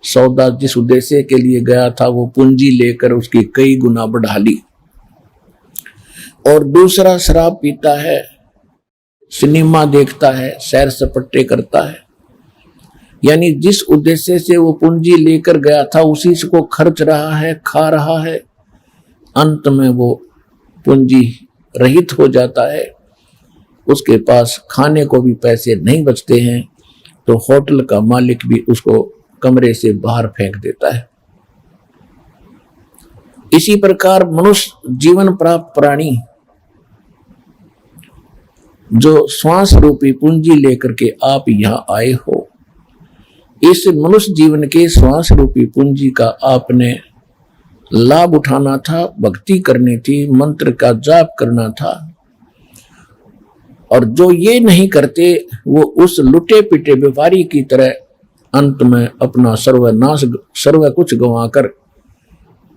सौदा जिस उद्देश्य के लिए गया था वो पूंजी लेकर उसकी कई गुना बढ़ा ली। और दूसरा शराब पीता है, सिनेमा देखता है, सैर सपाटे करता है, यानी जिस उद्देश्य से वो पूंजी लेकर गया था उसी से को खर्च रहा है, खा रहा है। अंत में वो पूंजी रहित हो जाता है। उसके पास खाने को भी पैसे नहीं बचते हैं, तो होटल का मालिक भी उसको कमरे से बाहर फेंक देता है। इसी प्रकार मनुष्य जीवन प्राप्त प्राणी जो श्वास रूपी पूंजी लेकर के आप यहां आए हो, इस मनुष्य जीवन के श्वास रूपी पूंजी का आपने लाभ उठाना था, भक्ति करनी थी, मंत्र का जाप करना था। और जो ये नहीं करते वो उस लुटे पिटे व्यापारी की तरह अंत में अपना सर्वनाश सर्व कुछ गंवाकर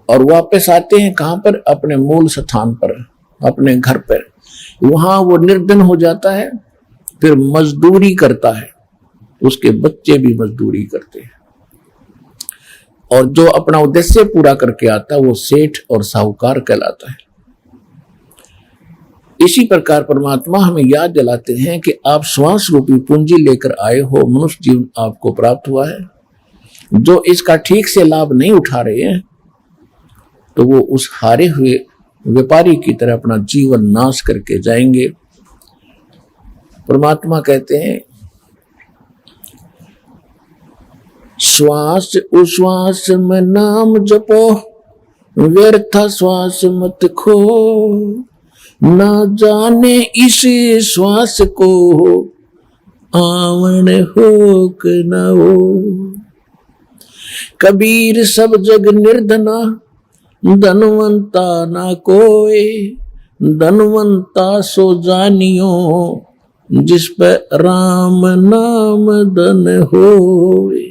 और वापस आते हैं कहां पर? अपने मूल स्थान पर, अपने घर पर। वहां वो निर्धन हो जाता है, फिर मजदूरी करता है, उसके बच्चे भी मजदूरी करते हैं, और जो अपना उद्देश्य पूरा करके आता है वो सेठ और साहूकार कहलाता है। इसी प्रकार परमात्मा हमें याद दिलाते हैं कि आप श्वास रूपी पूंजी लेकर आए हो, मनुष्य जीवन आपको प्राप्त हुआ है। जो इसका ठीक से लाभ नहीं उठा रहे हैं तो वो उस हारे हुए व्यापारी की तरह अपना जीवन नाश करके जाएंगे। परमात्मा कहते हैं, श्वास उश्वास में नाम जपो, व्यर्थ श्वास मत खो, ना जाने इसी श्वास को आवन हो कि न हो। कबीर सब जग निर्धना, धनवंता ना कोई, धनवंता सो जानियो, जिस पर राम नाम धन होए।